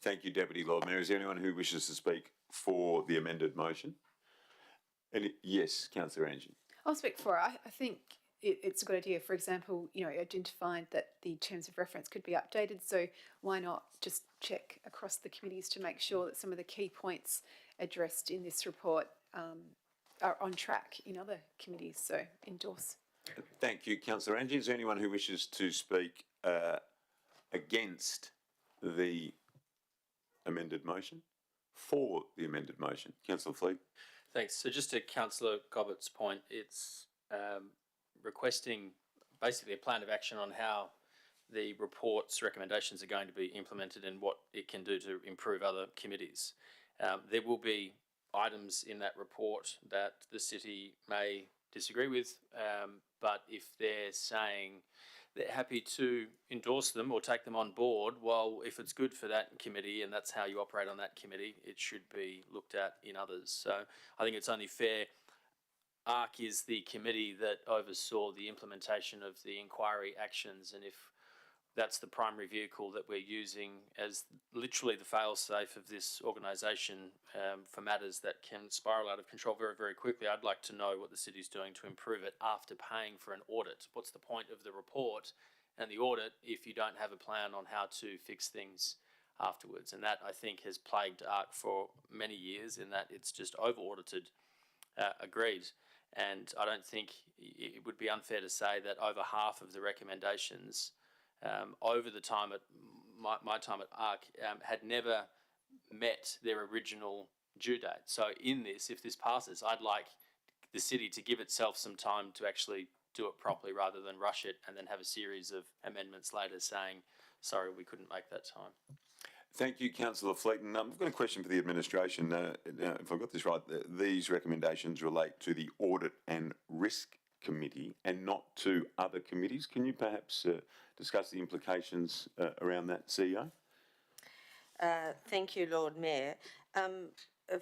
Thank you, Deputy Lord Mayor. Is there anyone who wishes to speak for the amended motion? Yes, Councillor Angie. I'll speak for it. I think it's a good idea. For example, identifying that the terms of reference could be updated. So why not just check across the committees to make sure that some of the key points addressed in this report are on track in other committees? So endorse. Thank you, Councillor Angie. Is there anyone who wishes to speak against the amended motion? For the amended motion? Councillor Fleet. Thanks. So just to Councillor Gobbett's point, it's requesting basically a plan of action on how the report's recommendations are going to be implemented and what it can do to improve other committees. There will be items in that report that the city may disagree with, but if they're saying they're happy to endorse them or take them on board, well, if it's good for that committee and that's how you operate on that committee, it should be looked at in others. So I think it's only fair. ARC is the committee that oversaw the implementation of the inquiry actions, and if that's the primary vehicle that we're using as literally the fail-safe of this organisation for matters that can spiral out of control very, very quickly, I'd like to know what the city's doing to improve it after paying for an audit. What's the point of the report and the audit if you don't have a plan on how to fix things afterwards? And that, I think, has plagued ARC for many years in that it's just over-audited, agreed. And I don't think it would be unfair to say that over half of the recommendations over the time at my time at ARC had never met their original due date. So in this, if this passes, I'd like the city to give itself some time to actually do it properly rather than rush it and then have a series of amendments later saying, sorry, we couldn't make that time. Thank you, Councillor Fleeton. I've got a question for the administration. If I've got this right, these recommendations relate to the Audit and Risk committee and not to other committees. Can you perhaps discuss the implications around that, CEO? Thank you, Lord Mayor.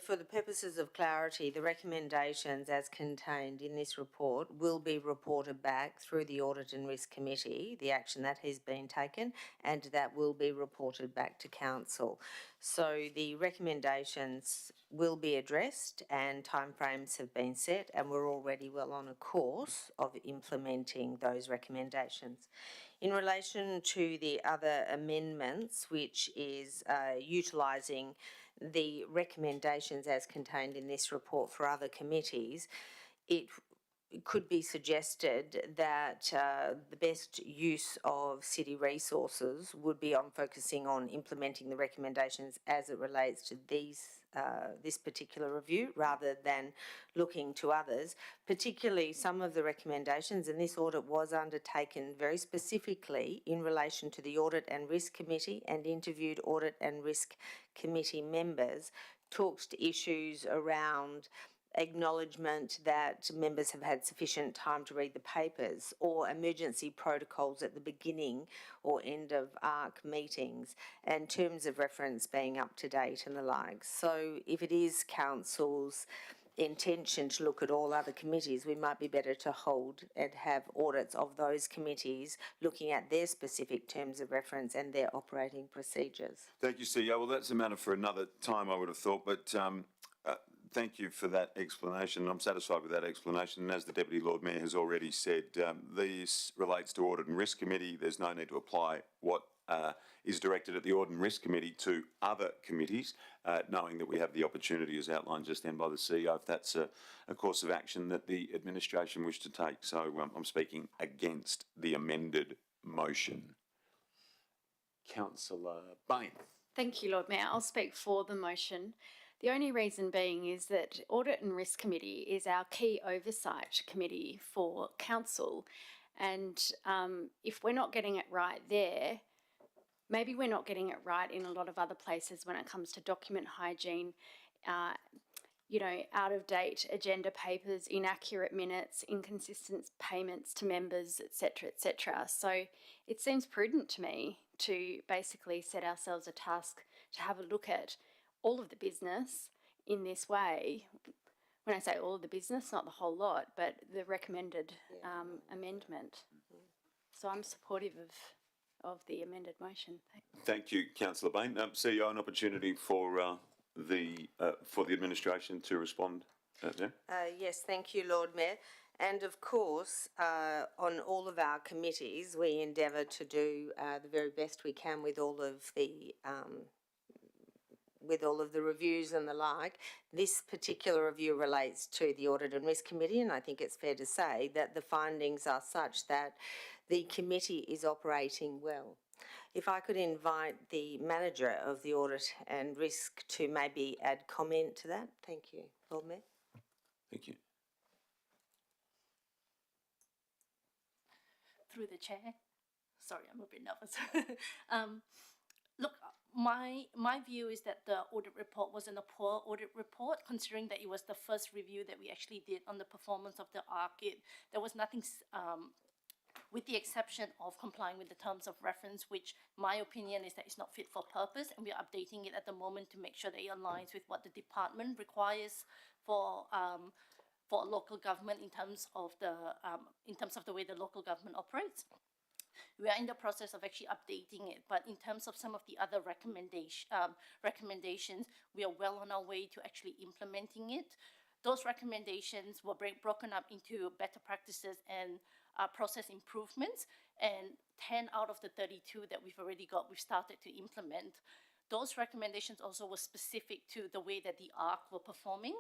For the purposes of clarity, the recommendations as contained in this report will be reported back through the Audit and Risk Committee, the action that has been taken, and that will be reported back to Council. So the recommendations will be addressed and timeframes have been set, and we're already well on a course of implementing those recommendations. In relation to the other amendments, which is utilising the recommendations as contained in this report for other committees, it could be suggested that the best use of city resources would be on focusing on implementing the recommendations as it relates to this particular review, rather than looking to others, particularly some of the recommendations, and this audit was undertaken very specifically in relation to the Audit and Risk Committee, and interviewed Audit and Risk Committee members, talks to issues around acknowledgement that members have had sufficient time to read the papers, or emergency protocols at the beginning or end of ARC meetings, and terms of reference being up to date and the like. So if it is Council's intention to look at all other committees, we might be better to hold and have audits of those committees looking at their specific terms of reference and their operating procedures. Thank you, CEO. Well, that's a matter for another time, I would have thought, but thank you for that explanation. I'm satisfied with that explanation. And as the Deputy Lord Mayor has already said, this relates to Audit and Risk Committee. There's no need to apply what is directed at the Audit and Risk Committee to other committees, knowing that we have the opportunity, as outlined just then by the CEO, if that's a course of action that the administration wish to take. So I'm speaking against the amended motion. Councillor Bain. Thank you, Lord Mayor. I'll speak for the motion. The only reason being is that Audit and Risk Committee is our key oversight committee for Council. And if we're not getting it right there, maybe we're not getting it right in a lot of other places when it comes to document hygiene, out-of-date agenda papers, inaccurate minutes, inconsistent payments to members, etc., etc. So it seems prudent to me to basically set ourselves a task to have a look at all of the business in this way. When I say all of the business, not the whole lot, but the recommended amendment. So I'm supportive of the amended motion. Thank you, Councillor Bain. CEO, an opportunity for the administration to respond there. Yes, thank you, Lord Mayor. And of course, on all of our committees, we endeavour to do the very best we can with all of the reviews and the like. This particular review relates to the Audit and Risk Committee, and I think it's fair to say that the findings are such that the committee is operating well. If I could invite the manager of the Audit and Risk to maybe add comment to that. Thank you, Lord Mayor. Thank you. Through the chair. Sorry, I'm a bit nervous. Look, my view is that the audit report wasn't a poor audit report, considering that it was the first review that we actually did on the performance of the ARC. There was nothing, with the exception of complying with the terms of reference, which my opinion is that it's not fit for purpose, and we're updating it at the moment to make sure that it aligns with what the department requires for local government in terms of the way the local government operates. We are in the process of actually updating it, but in terms of some of the other recommendations, we are well on our way to actually implementing it. Those recommendations were broken up into better practices and process improvements, and 10 out of the 32 that we've already got, we've started to implement. Those recommendations also were specific to the way that the ARC were performing.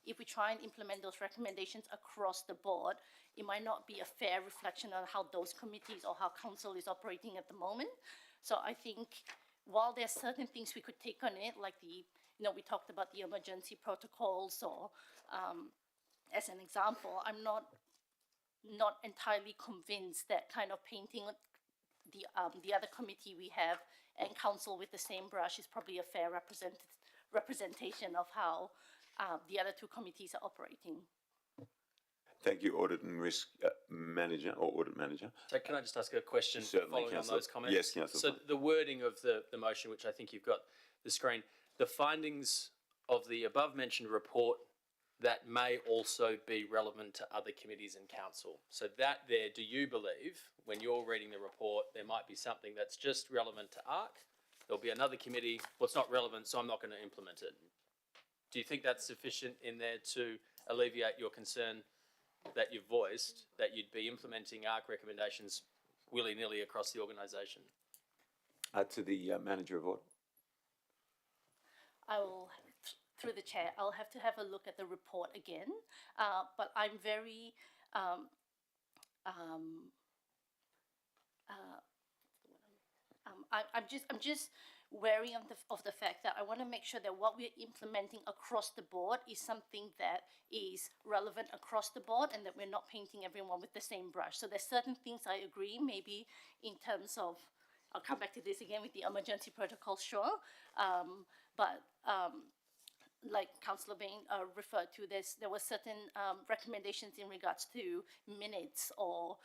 If we try and implement those recommendations across the board, it might not be a fair reflection on how those committees or how council is operating at the moment. So I think while there's certain things we could take on it, like we talked about the emergency protocols, or as an example, I'm not entirely convinced that kind of painting the other committee we have and council with the same brush is probably a fair representation of how the other two committees are operating. Thank you, Audit and Risk Manager or Audit Manager. So can I just ask a question Certainly, following Councillor. on those comments? Yes, Councillor. So the wording of the motion, which I think you've got the screen, the findings of the above mentioned report that may also be relevant to other committees and council. So that there, do you believe, when you're reading the report, there might be something that's just relevant to ARC? There'll be another committee, well, it's not relevant, so I'm not going to implement it. Do you think that's sufficient in there to alleviate your concern that you've voiced, that you'd be implementing ARC recommendations willy-nilly across the organisation? To the Manager of Audit. I will, through the chair, I'll have to have a look at the report again, but I'm very, I'm just wary of the fact that I want to make sure that what we're implementing across the board is something that is relevant across the board and that we're not painting everyone with the same brush. So there's certain things I agree, maybe in terms of, I'll come back to this again with the emergency protocol, sure. Like Councillor Bain referred to, there were certain recommendations in regards to minutes, or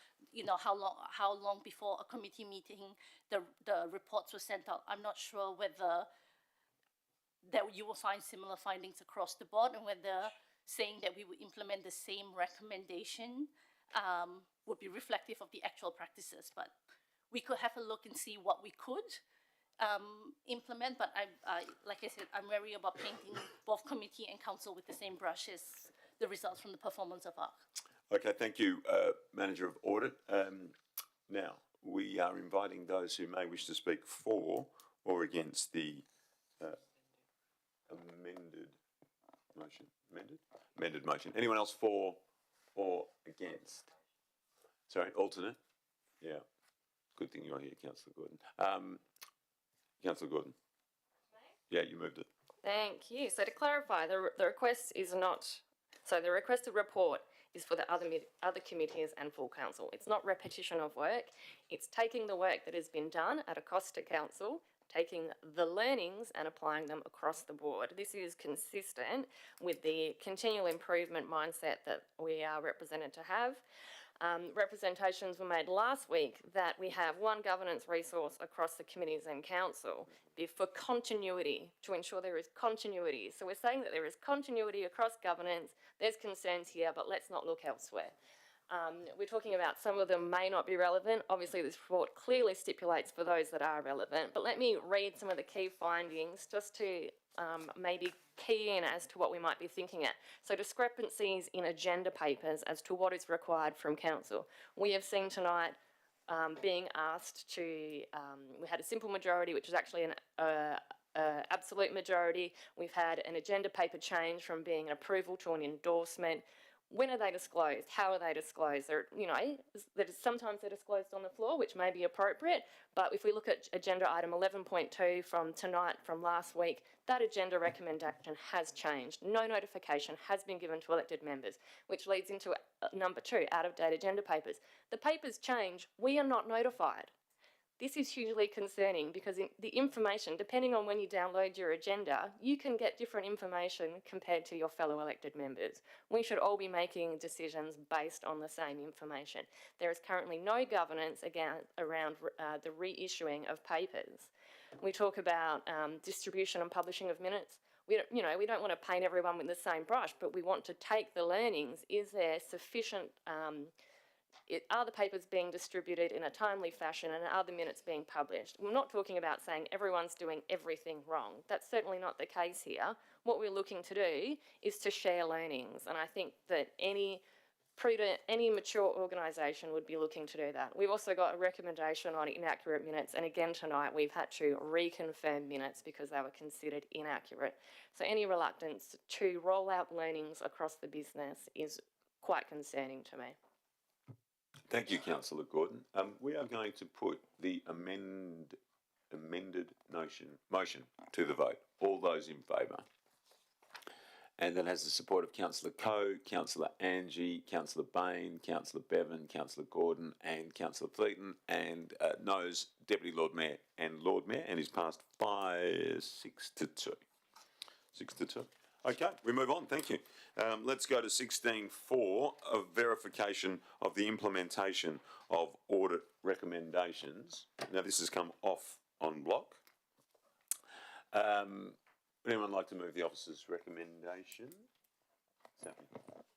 how long before a committee meeting the reports were sent out. I'm not sure whether that you will find similar findings across the board, and whether saying that we would implement the same recommendation would be reflective of the actual practices. But we could have a look and see what we could implement, but I like I said, I'm wary about painting both committee and council with the same brush as the results from the performance of ARC. Okay, thank you, Manager of Audit. Now, we are inviting those who may wish to speak for or against the amended motion. Amended motion. Anyone else for or against? Sorry, alternate? Yeah. Good thing you're here, Councillor Gordon. Councillor Gordon. Yeah, you moved it. Thank you. So to clarify, the request is not, so the requested report is for the other committees and full council. It's not repetition of work. It's taking the work that has been done at a cost to council, taking the learnings and applying them across the board. This is consistent with the continual improvement mindset that we are represented to have. Representations were made last week that we have one governance resource across the committees and council for continuity, to ensure there is continuity. So we're saying that there is continuity across governance. There's concerns here, but let's not look elsewhere. We're talking about some of them may not be relevant. Obviously, this report clearly stipulates for those that are relevant, but let me read some of the key findings just to maybe key in as to what we might be thinking at. So discrepancies in agenda papers as to what is required from council. We have seen tonight being asked to, we had a simple majority, which is actually an absolute majority. We've had an agenda paper change from being an approval to an endorsement. When are they disclosed? How are they disclosed? Sometimes they're disclosed on the floor, which may be appropriate, but if we look at agenda item 11.2 from tonight, from last week, that agenda recommendation has changed. No notification has been given to elected members, which leads into number 2, out-of-date agenda papers. The papers change, we are not notified. This is hugely concerning because the information, depending on when you download your agenda, you can get different information compared to your fellow elected members. We should all be making decisions based on the same information. There is currently no governance again around the reissuing of papers. We talk about distribution and publishing of minutes. We don't want to paint everyone with the same brush, but we want to take the learnings. Is there sufficient are the papers being distributed in a timely fashion, and are the minutes being published? We're not talking about saying everyone's doing everything wrong. That's certainly not the case here. What we're looking to do is to share learnings, and I think that any mature organisation would be looking to do that. We've also got a recommendation on inaccurate minutes, and again tonight we've had to reconfirm minutes because they were considered inaccurate. So any reluctance to roll out learnings across the business is quite concerning to me. Thank you, Councillor Gordon. We are going to put the amended motion to the vote. All those in favour? And that has the support of Councillor Coe, Councillor Angie, Councillor Bain, Councillor Bevan, Councillor Gordon and Councillor Fleeton, and noes Deputy Lord Mayor, and is passed by 6 to 2. 6 to 2. Okay, we move on, thank you. Let's go to 16.4, of verification of the implementation of audit recommendations. Now, this has come off on block. Would anyone like to move the officer's recommendation?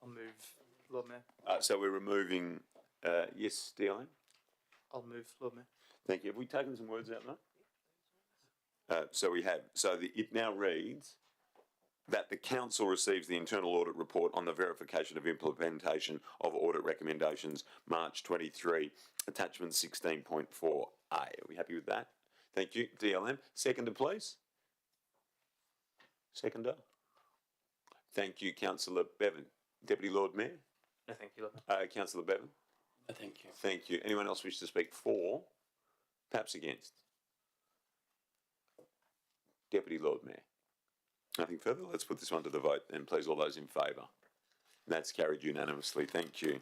I'll move, Lord Mayor. So we're removing, yes, DLM? I'll move, Lord Mayor. Thank you. Have we taken some words out now? So we have. So it now reads that the council receives the internal audit report on the verification of implementation of audit recommendations, March 23, attachment 16.4A. Are we happy with that? Thank you. DLM. Seconder, please. Seconder. Thank you, Councillor Bevan. Deputy Lord Mayor. No, thank you, Lord Mayor. Councillor Bevan. No, thank you. Thank you. Anyone else wish to speak for? Perhaps against? Deputy Lord Mayor. Nothing further. Let's put this one to the vote then, please. All those in favour. That's carried unanimously. Thank you.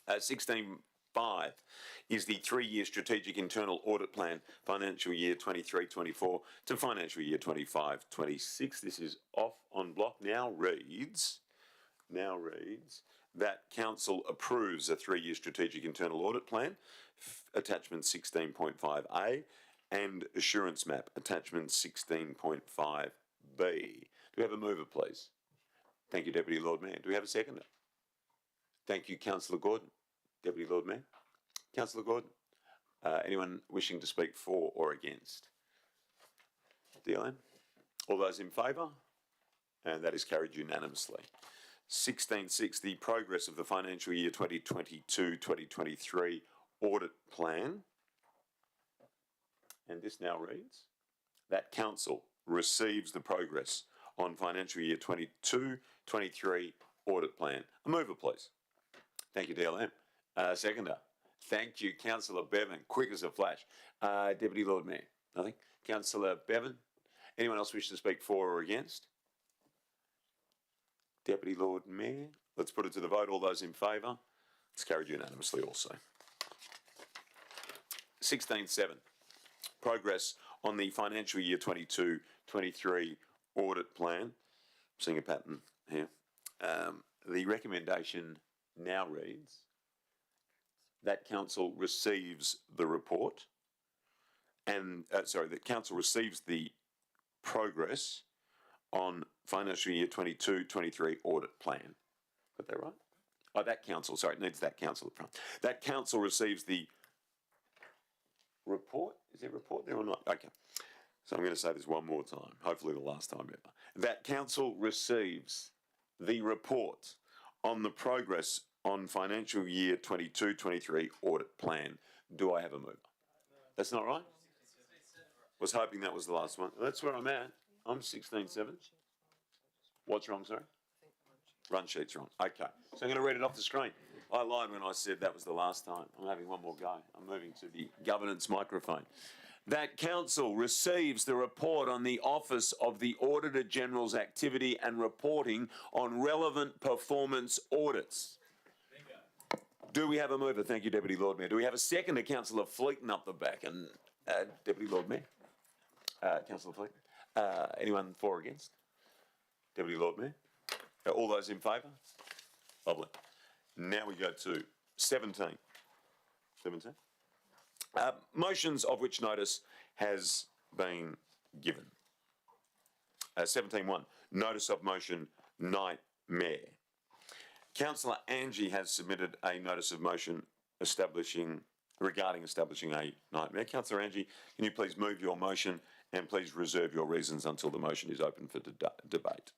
16.5 is the 3-year strategic internal audit plan, financial year 23-24 to financial year 25-26. This is off on block. Now reads that council approves a 3-year strategic internal audit plan, attachment 16.5A, and assurance map, attachment 16.5B. Do we have a mover, please? Thank you, Deputy Lord Mayor. Do we have a seconder? Thank you, Councillor Gordon. Deputy Lord Mayor. Councillor Gordon. Anyone wishing to speak for or against? DLM. All those in favour? And that is carried unanimously. 16.6, the progress of the financial year 2022-2023 audit plan. And this now reads that council receives the progress on financial year 22-23 audit plan. A mover, please. Thank you, DLM. Seconder. Thank you, Councillor Bevan. Quick as a flash. Deputy Lord Mayor. Nothing. Councillor Bevan. Anyone else wish to speak for or against? Deputy Lord Mayor. Let's put it to the vote. All those in favour? It's carried unanimously also. 16.7. Progress on the financial year 22-23 audit plan. I'm seeing a pattern here. The recommendation now reads that council receives the report and, that council receives the progress on financial year 22-23 audit plan. Got that right? Oh, that council, sorry, it needs that council at front. That council receives the report. Is there a report there or not? Okay. So I'm going to say this one more time, hopefully the last time ever. That council receives the report on the progress on financial year 22-23 audit plan. Do I have a mover? That's not right? Was hoping that was the last one. That's where I'm at. I'm 16.7. What's wrong, sorry? Run sheet's wrong. Okay. So I'm going to read it off the screen. I lied when I said that was the last time. I'm having one more go. I'm moving to the governance microphone. That council receives the report on the Office of the Auditor General's activity and reporting on relevant performance audits. Do we have a mover? Thank you, Deputy Lord Mayor. Do we have a seconder? Councillor Fleeton up the back and Deputy Lord Mayor. Councillor Fleeton. Anyone for or against? Deputy Lord Mayor. All those in favour? Lovely. Now we go to 17. 17. Motions of which notice has been given. 17.1. Notice of motion, Nightmare. Councillor Angie has submitted a notice of motion regarding establishing a nightmare. Councillor Angie, can you please move your motion and please reserve your reasons until the motion is open for debate.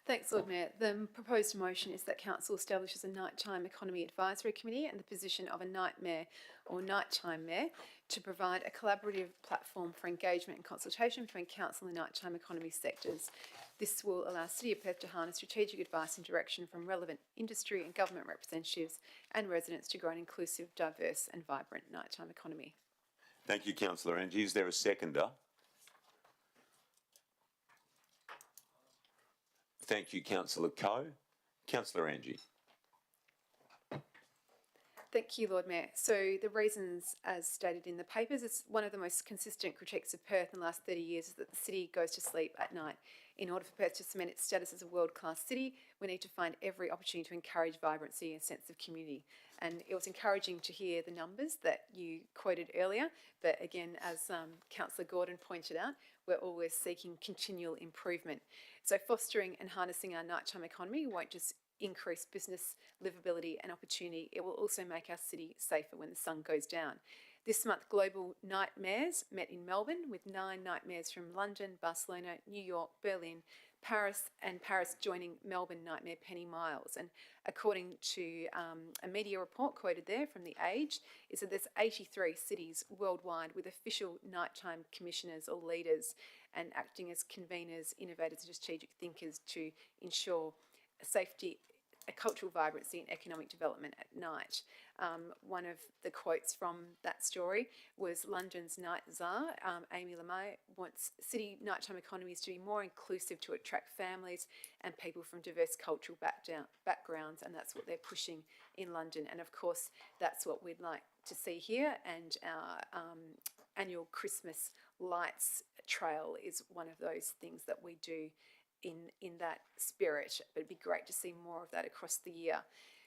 Thanks, Lord Mayor. The proposed motion is that Council establishes a Nighttime Economy Advisory Committee and the position of a nightmare or nighttime mayor to provide a collaborative platform for engagement and consultation between Council and nighttime economy sectors. This will allow City of Perth to harness strategic advice and direction from relevant industry and government representatives and residents to grow an inclusive, diverse and vibrant nighttime economy. Thank you, Councillor Angie. Is there a seconder? Thank you, Councillor Coe. Councillor Angie. Thank you, Lord Mayor. So the reasons, as stated in the papers, it's one of the most consistent critiques of Perth in the last 30 years is that the city goes to sleep at night In order for Perth to cement its status as a world-class city, we need to find every opportunity to encourage vibrancy and sense of community. And it was encouraging to hear the numbers that you quoted earlier, but again, as Councillor Gordon pointed out, we're always seeking continual improvement. So fostering and harnessing our nighttime economy won't just increase business livability and opportunity, it will also make our city safer when the sun goes down. This month, Global Night Mayors met in Melbourne with 9 night mayors from London, Barcelona, New York, Berlin, Paris, and Paris joining Melbourne Night Mayor Penny Miles. And according to a media report quoted there from The Age, is that there's 83 cities worldwide with official nighttime commissioners or leaders and acting as conveners, innovators, and strategic thinkers to ensure safety, a cultural vibrancy and economic development at night. One of the quotes from that story was London's night czar, Amy Lamay, wants city nighttime economies to be more inclusive to attract families and people from diverse cultural backgrounds, and that's what they're pushing in London. And of course, that's what we'd like to see here, and our annual Christmas lights trail is one of those things that we do in that spirit, but it'd be great to see more of that across the year.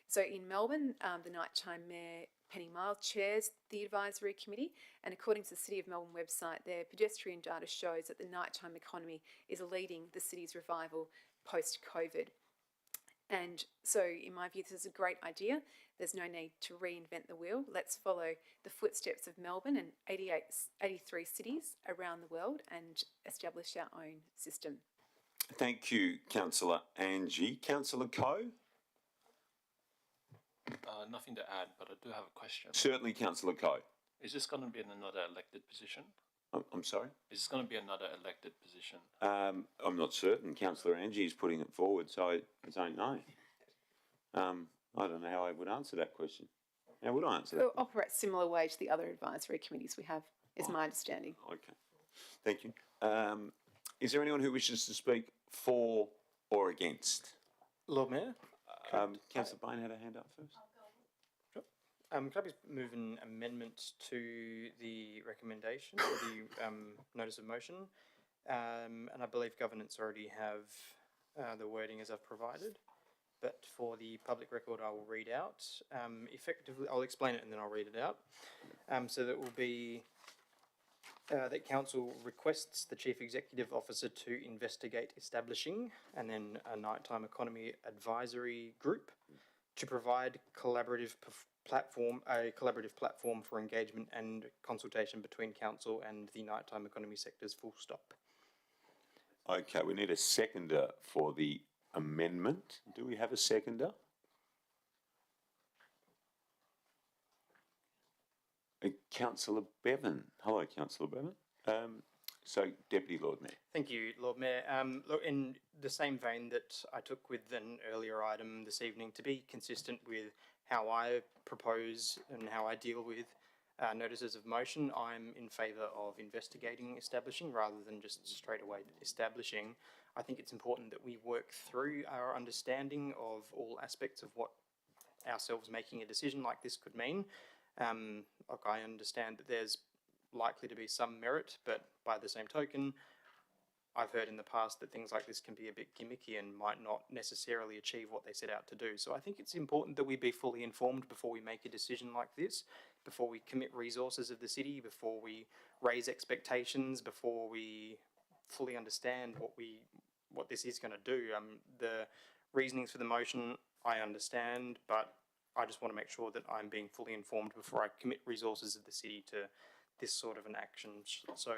So in Melbourne, the nighttime mayor Penny Miles chairs the advisory committee, and according to the City of Melbourne website, their pedestrian data shows that the nighttime economy is leading the city's revival post-COVID. And so in my view, this is a great idea. There's no need to reinvent the wheel. Let's follow the footsteps of Melbourne and 83 cities around the world and establish our own system. Thank you, Councillor Angie. Councillor Coe? Nothing to add, but I do have a question. Certainly, Councillor Coe. Is this going to be another elected position? I'm sorry? Is this going to be another elected position? I'm not certain. Councillor Angie is putting it forward, so I don't know. I don't know how I would answer that question. How would I answer that? We'll operate similar way to the other advisory committees we have, is my understanding. Okay. Thank you. Is there anyone who wishes to speak for or against? Lord Mayor? Councillor Bain had a hand up first. Could I please move an amendment to the recommendation or the notice of motion? And I believe governance already have the wording as I've provided, but for the public record I will read out. Effectively, I'll explain it and then I'll read it out. So that will be that Council requests the Chief Executive Officer to investigate establishing and then a nighttime economy advisory group to provide a collaborative platform for engagement and consultation between Council and the nighttime economy sectors, full stop. Okay, we need a seconder for the amendment. Do we have a seconder? Councillor Bevan. Hello, Councillor Bevan. So, Deputy Lord Mayor. Thank you, Lord Mayor. Look, in the same vein that I took with an earlier item this evening, to be consistent with how I propose and how I deal with notices of motion, I'm in favour of investigating establishing rather than just straight away establishing. I think it's important that we work through our understanding of all aspects of what ourselves making a decision like this could mean. Look, I understand that there's likely to be some merit, but by the same token, I've heard in the past that things like this can be a bit gimmicky and might not necessarily achieve what they set out to do. So I think it's important that we be fully informed before we make a decision like this, before we commit resources of the city, before we raise expectations, before we fully understand what this is going to do. The reasonings for the motion I understand, but I just want to make sure that I'm being fully informed before I commit resources of the city to this sort of an action. So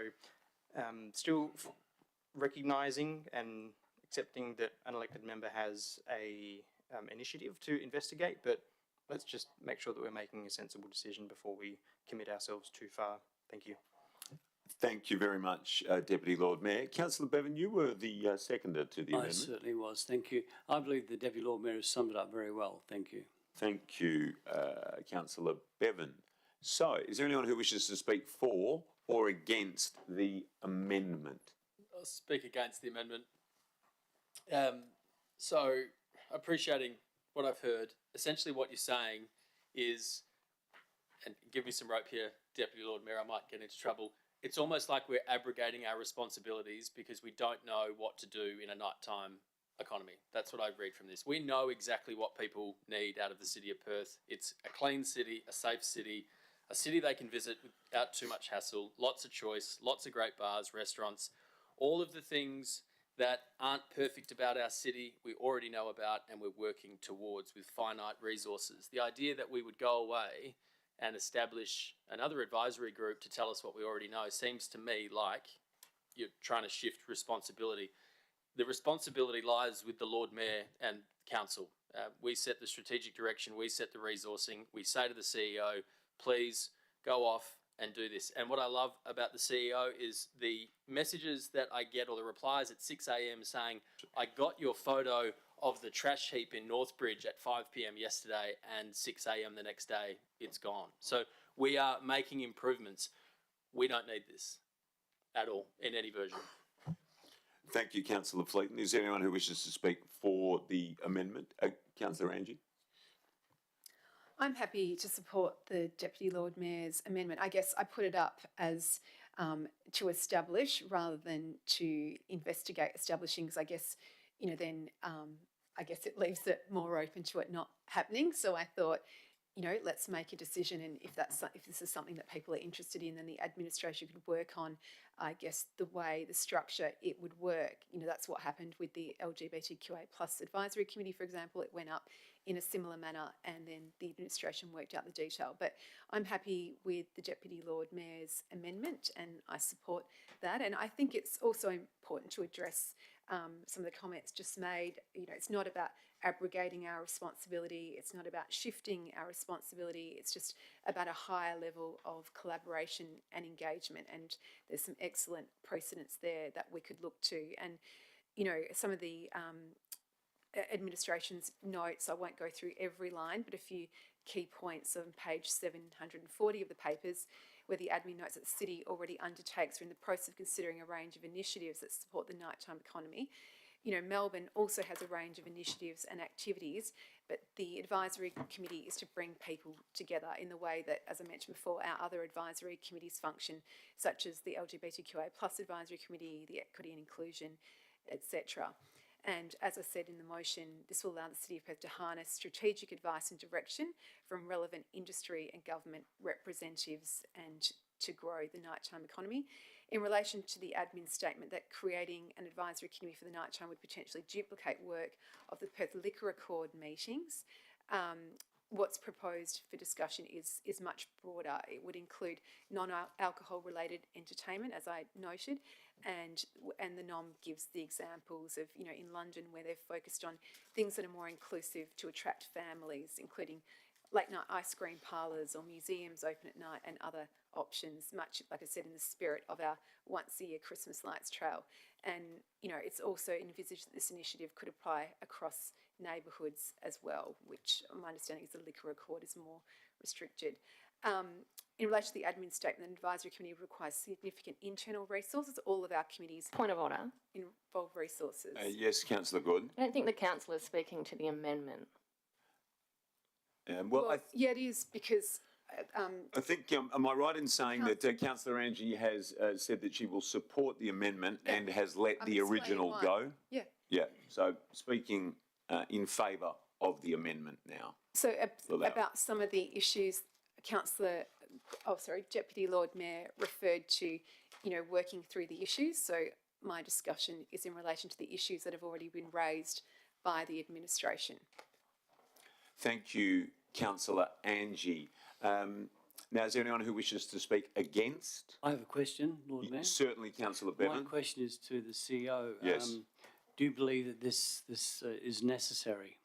still recognising and accepting that an elected member has a initiative to investigate, but let's just make sure that we're making a sensible decision before we commit ourselves too far. Thank you. Thank you very much, Deputy Lord Mayor. Councillor Bevan, you were the seconder to the amendment. I certainly was, thank you. I believe the Deputy Lord Mayor has summed it up very well, thank you. Thank you, Councillor Bevan. So, is there anyone who wishes to speak for or against the amendment? I'll speak against the amendment. So, appreciating what I've heard, essentially what you're saying is, and give me some rope here, Deputy Lord Mayor, I might get into trouble, it's almost like we're abrogating our responsibilities because we don't know what to do in a nighttime economy. That's what I read from this. We know exactly what people need out of the city of Perth. It's a clean city, a safe city, a city they can visit without too much hassle, lots of choice, lots of great bars, restaurants, all of the things that aren't perfect about our city we already know about and we're working towards with finite resources. The idea that we would go away and establish another advisory group to tell us what we already know seems to me like you're trying to shift responsibility. The responsibility lies with the Lord Mayor and Council. We set the strategic direction, we set the resourcing, we say to the CEO, please go off and do this. And what I love about the CEO is the messages that I get, or the replies at 6 a.m. saying, I got your photo of the trash heap in Northbridge at 5 p.m. yesterday and 6 a.m. the next day, it's gone. So we are making improvements. We don't need this at all in any version. Thank you, Councillor Fleeton. Is there anyone who wishes to speak for the amendment? Councillor Angie? I'm happy to support the Deputy Lord Mayor's amendment. I guess I put it up as to establish rather than to investigate establishing, because I guess, then I guess it leaves it more open to it not happening. So I thought, let's make a decision, and if this is something that people are interested in, then the administration could work on, I guess, the structure it would work. That's what happened with the LGBTQA plus advisory committee, for example. It went up in a similar manner, and then the administration worked out the detail. But I'm happy with the Deputy Lord Mayor's amendment, and I support that. And I think it's also important to address some of the comments just made. It's not about abrogating our responsibility. It's not about shifting our responsibility. It's just about a higher level of collaboration and engagement. And there's some excellent precedents there that we could look to. And, some of the administration's notes, I won't go through every line, but a few key points on page 740 of the papers, where the admin notes that the city already undertakes or in the process of considering a range of initiatives that support the nighttime economy. Melbourne also has a range of initiatives and activities, but the advisory committee is to bring people together in the way that, as I mentioned before, our other advisory committees function, such as the LGBTQA plus advisory committee, the equity and inclusion, etc. And as I said in the motion, this will allow the City of Perth to harness strategic advice and direction from relevant industry and government representatives and to grow the nighttime economy. In relation to the admin statement that creating an advisory committee for the nighttime would potentially duplicate work of the Perth Liquor Accord meetings, what's proposed for discussion is much broader. It would include non-alcohol related entertainment, as I noted, and the NOM gives the examples of, in London, where they're focused on things that are more inclusive to attract families, including late night ice cream parlours or museums open at night and other options, much, like I said, in the spirit of our once-a-year Christmas lights trail. And, it's also envisaged that this initiative could apply across neighbourhoods as well, which my understanding is the Liquor Accord is more restricted. In relation to the admin statement, the advisory committee requires significant internal resources. All of our committees Point of order. involve resources. Yes, Councillor Gordon. I don't think the councillor is speaking to the amendment. Yeah, it is, because I think, am I right in saying that Councillor Angie has said that she will support the amendment and has let the original go? Yeah. Yeah, so speaking in favour of the amendment now. So about some of the issues, Deputy Lord Mayor referred to, working through the issues. So my discussion is in relation to the issues that have already been raised by the administration. Thank you, Councillor Angie. Now, is there anyone who wishes to speak against? I have a question, Lord Mayor. Certainly, Councillor Bevan. My question is to the CEO. Yes. Do you believe that this is necessary?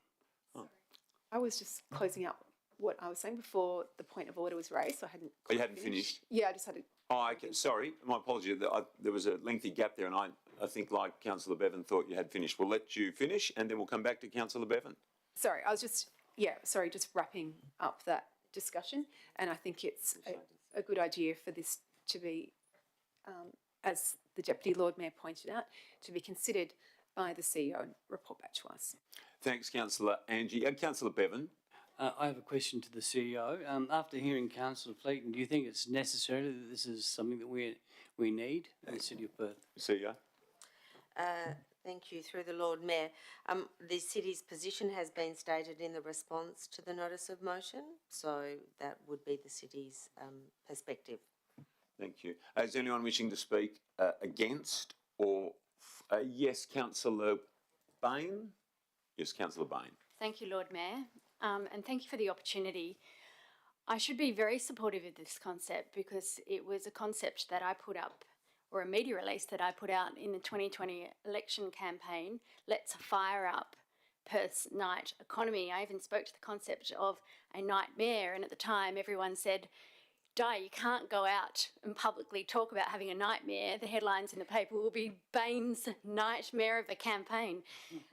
I was just closing out what I was saying before the point of order was raised, so I hadn't. Oh, you hadn't finished? Yeah, I just had to. Oh, okay. Sorry, my apology. There was a lengthy gap there, and I think, like Councillor Bevan, thought you had finished. We'll let you finish, and then we'll come back to Councillor Bevan. Sorry, I was just wrapping up that discussion, and I think it's a good idea for this to be, as the Deputy Lord Mayor pointed out, to be considered by the CEO and report back to us. Thanks, Councillor Angie. Councillor Bevan. I have a question to the CEO. After hearing Councillor Fleeton, do you think it's necessary that this is something that we we need in the City of Perth. CEO? Thank you. Through the Lord Mayor, the city's position has been stated in the response to the notice of motion, so that would be the city's perspective. Thank you. Is anyone wishing to speak against or yes, Councillor Bain? Yes, Councillor Bain. Thank you, Lord Mayor, and thank you for the opportunity. I should be very supportive of this concept because it was a concept that I put up, or a media release that I put out in the 2020 election campaign, Let's Fire Up Perth's night economy. I even spoke to the concept of a nightmare, and at the time everyone said, Di, you can't go out and publicly talk about having a nightmare. The headlines in the paper will be Bain's nightmare of a campaign.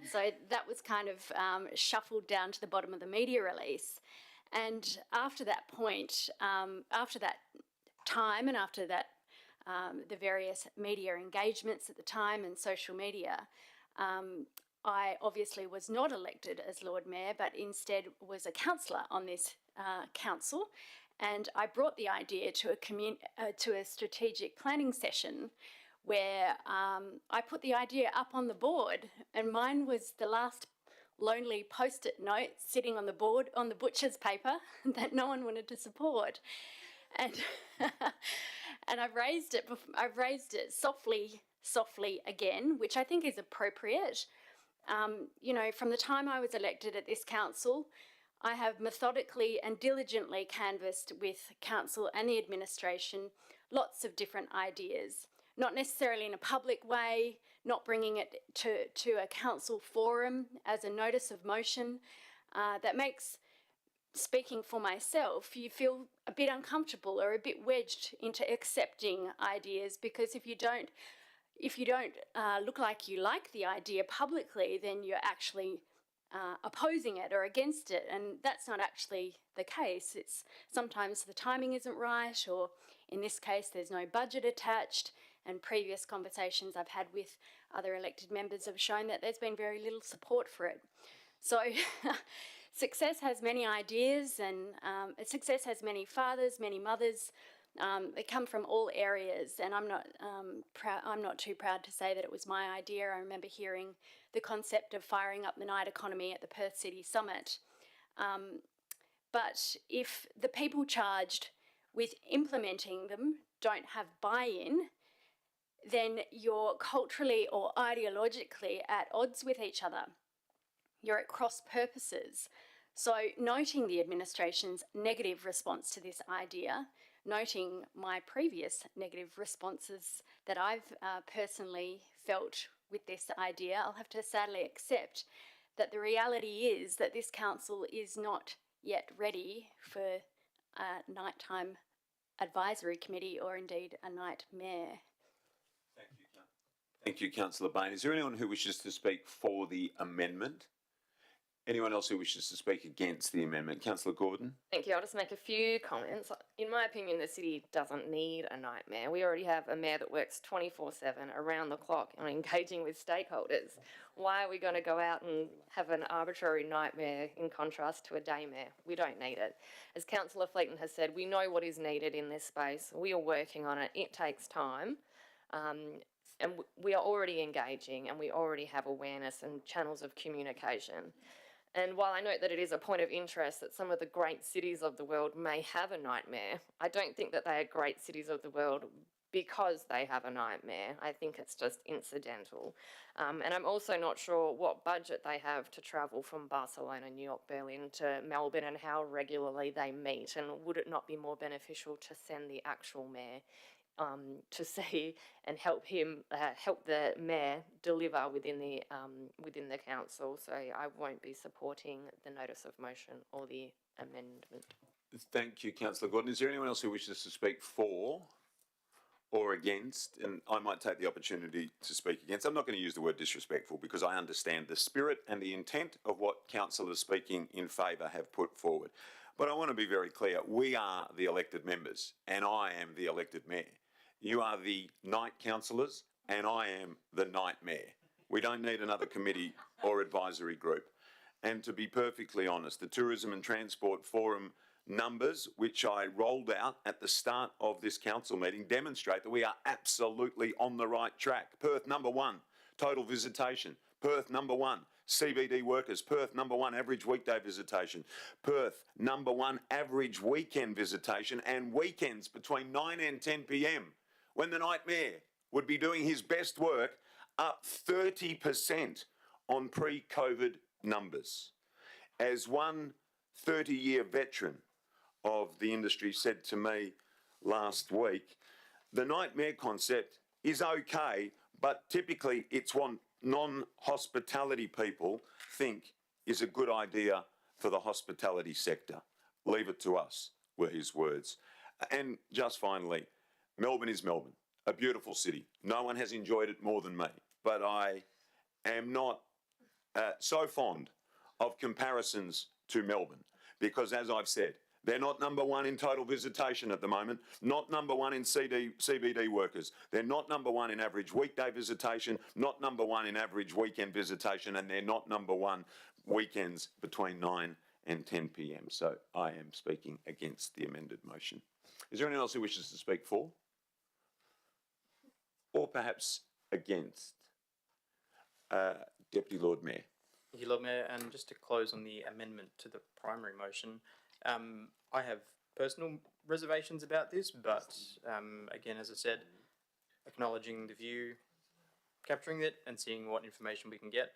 So that was kind of shuffled down to the bottom of the media release. And after that point, after that time and after that, the various media engagements at the time and social media, I obviously was not elected as Lord Mayor, but instead was a councillor on this council. And I brought the idea to a strategic planning session where I put the idea up on the board, and mine was the last lonely post-it note sitting on the board on the butcher's paper that no one wanted to support. And and I've raised it softly again, which I think is appropriate. You know, from the time I was elected at this council, I have methodically and diligently canvassed with council and the administration lots of different ideas, not necessarily in a public way, not bringing it to a council forum as a notice of motion. That makes speaking for myself, you feel a bit uncomfortable or a bit wedged into accepting ideas, because if you don't look like you like the idea publicly, then you're actually opposing it or against it, and that's not actually the case. It's sometimes the timing isn't right, or in this case there's no budget attached, and previous conversations I've had with other elected members have shown that there's been very little support for it. So success has many ideas, and success has many fathers, many mothers. They come from all areas, and I'm not too proud to say that it was my idea. I remember hearing the concept of firing up the night economy at the Perth City Summit. But if the people charged with implementing them don't have buy-in, then you're culturally or ideologically at odds with each other. You're at cross purposes. So noting the administration's negative response to this idea, noting my previous negative responses that I've personally felt with this idea, I'll have to sadly accept that the reality is that this council is not yet ready for a nighttime advisory committee or indeed a night mayor. Thank you, Councillor Bain. Is there anyone who wishes to speak for the amendment? Anyone else who wishes to speak against the amendment? Councillor Gordon? Thank you. I'll just make a few comments. In my opinion, the city doesn't need a night mayor. We already have a mayor that works 24/7 around the clock and engaging with stakeholders. Why are we going to go out and have an arbitrary night mayor in contrast to a day mayor? We don't need it. As Councillor Fleeton has said, we know what is needed in this space. We are working on it. It takes time. And we are already engaging, and we already have awareness and channels of communication. And while I note that it is a point of interest that some of the great cities of the world may have a night mayor, I don't think that they are great cities of the world because they have a night mayor. I think it's just incidental. And I'm also not sure what budget they have to travel from Barcelona, New York, Berlin to Melbourne, and how regularly they meet. And would it not be more beneficial to send the actual mayor to see and help the mayor deliver within the council? So I won't be supporting the notice of motion or the amendment. Thank you, Councillor Gordon. Is there anyone else who wishes to speak for or against? And I might take the opportunity to speak against. I'm not going to use the word disrespectful because I understand the spirit and the intent of what councillors speaking in favour have put forward. But I want to be very clear. We are the elected members, and I am the elected mayor. You are the night councillors, and I am the night mayor. We don't need another committee or advisory group. And to be perfectly honest, the Tourism and Transport Forum numbers, which I rolled out at the start of this council meeting, demonstrate that we are absolutely on the right track. Perth, number one, total visitation. Perth, number one, CBD workers. Perth, number one, average weekday visitation. Perth, number one, average weekend visitation, and weekends between 9 and 10 p.m, when the night mayor would be doing his best work, up 30% on pre-COVID numbers. As one 30-year veteran of the industry said to me last week, the nightmare concept is okay, but typically it's what non-hospitality people think is a good idea for the hospitality sector. Leave it to us, were his words. And just finally, Melbourne is Melbourne, a beautiful city. No one has enjoyed it more than me, but I am not so fond of comparisons to Melbourne, because as I've said, they're not number one in total visitation at the moment, not number one in CBD workers. They're not number one in average weekday visitation, not number one in average weekend visitation, and they're not number one weekends between 9 and 10 p.m. So I am speaking against the amended motion. Is there anyone else who wishes to speak for? Or perhaps against? Deputy Lord Mayor. Thank you, Lord Mayor. And just to close on the amendment to the primary motion, I have personal reservations about this, but again, as I said, acknowledging the view, capturing it and seeing what information we can get.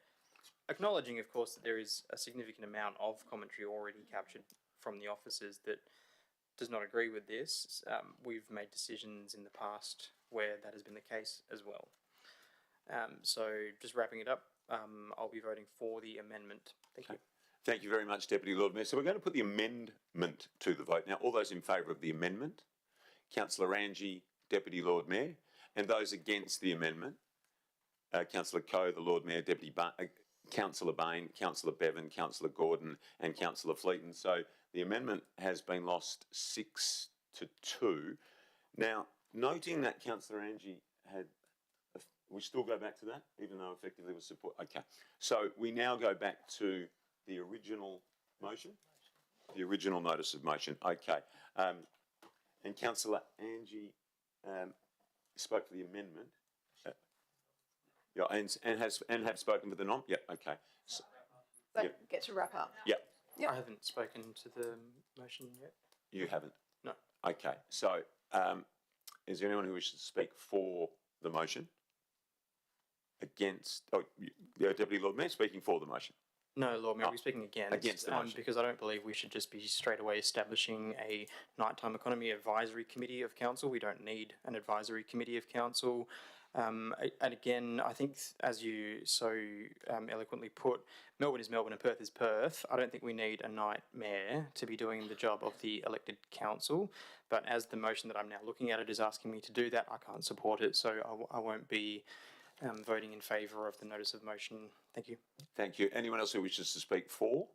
Acknowledging, of course, that there is a significant amount of commentary already captured from the officers that does not agree with this. We've made decisions in the past where that has been the case as well. So just wrapping it up, I'll be voting for the amendment. Thank you. Thank you very much, Deputy Lord Mayor. So we're going to put the amendment to the vote. Now, all those in favour of the amendment, Councillor Angie, Deputy Lord Mayor, and those against the amendment, Councillor Coe, the Lord Mayor, Councillor Bain, Councillor Bevan, Councillor Gordon and Councillor Fleeton. So the amendment has been lost 6-2. Now, noting that Councillor Angie had, we still go back to that, even though effectively was support. Okay, so we now go back to the original motion, the original notice of motion. Okay, and Councillor Angie spoke for the amendment. Yeah, and have spoken for the non. Yeah, okay. So get to wrap up. Yeah. I haven't spoken to the motion yet. You haven't. No. Okay. So, is there anyone who wishes to speak for the motion? Against? Oh, Deputy Lord Mayor speaking for the motion. No, Lord Mayor, we're speaking against. Against the motion. Because I don't believe we should just be straight away establishing a nighttime economy advisory committee of council. We don't need an advisory committee of council. And again, I think, as you so eloquently put, Melbourne is Melbourne and Perth is Perth. I don't think we need a night mayor to be doing the job of the elected council. But as the motion that I'm now looking at it is asking me to do that, I can't support it. So I won't be voting in favour of the notice of motion. Thank you. Thank you. Anyone else who wishes to speak for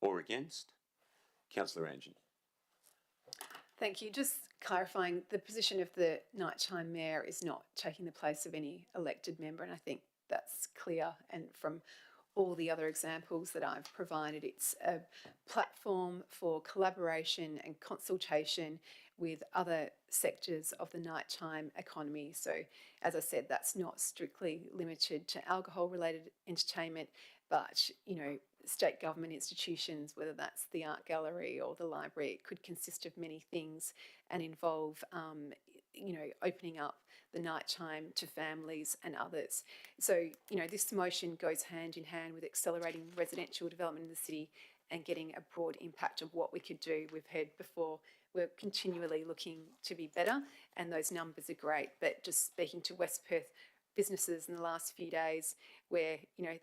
or against? Councillor Angie. Thank you. Just clarifying, the position of the nighttime mayor is not taking the place of any elected member, and I think that's clear. And from all the other examples that I've provided, it's a platform for collaboration and consultation with other sectors of the nighttime economy. So, as I said, that's not strictly limited to alcohol-related entertainment, but, you know, state government institutions, whether that's the art gallery or the library, it could consist of many things and involve, you know, opening up the nighttime to families and others. So, you know, this motion goes hand in hand with accelerating residential development in the city and getting a broad impact of what we could do. We've heard before, we're continually looking to be better, and those numbers are great. But just speaking to West Perth businesses in the last few days, where, you know,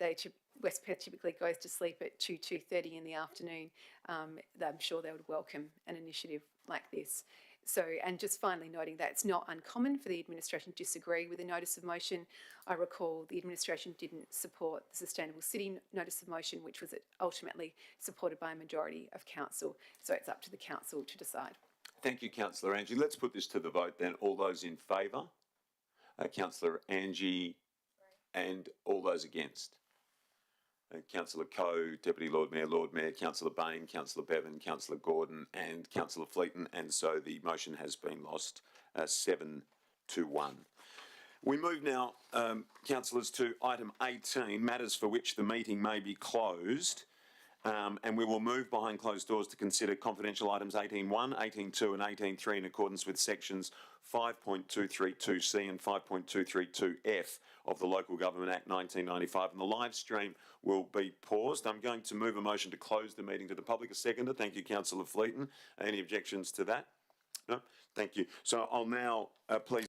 West Perth typically goes to sleep at 2:30 in the afternoon, I'm sure they would welcome an initiative like this. So, and just finally noting that it's not uncommon for the administration to disagree with a notice of motion. I recall the administration didn't support the Sustainable City notice of motion, which was ultimately supported by a majority of council. So it's up to the council to decide. Thank you, Councillor Angie. Let's put this to the vote then. All those in favour? Councillor Angie and all those against? Councillor Coe, Deputy Lord Mayor, Councillor Bain, Councillor Bevan, Councillor Gordon and Councillor Fleeton, and so the motion has been lost 7-1. We move now, councillors, to item 18, matters for which the meeting may be closed. And we will move behind closed doors to consider confidential items 18.1, 18.2 and 18.3 in accordance with sections 5.232C and 5.232F of the Local Government Act 1995. And the live stream will be paused. I'm going to move a motion to close the meeting to the public. A seconder. Thank you, Councillor Fleeton. Any objections to that? No? Thank you. So I'll now please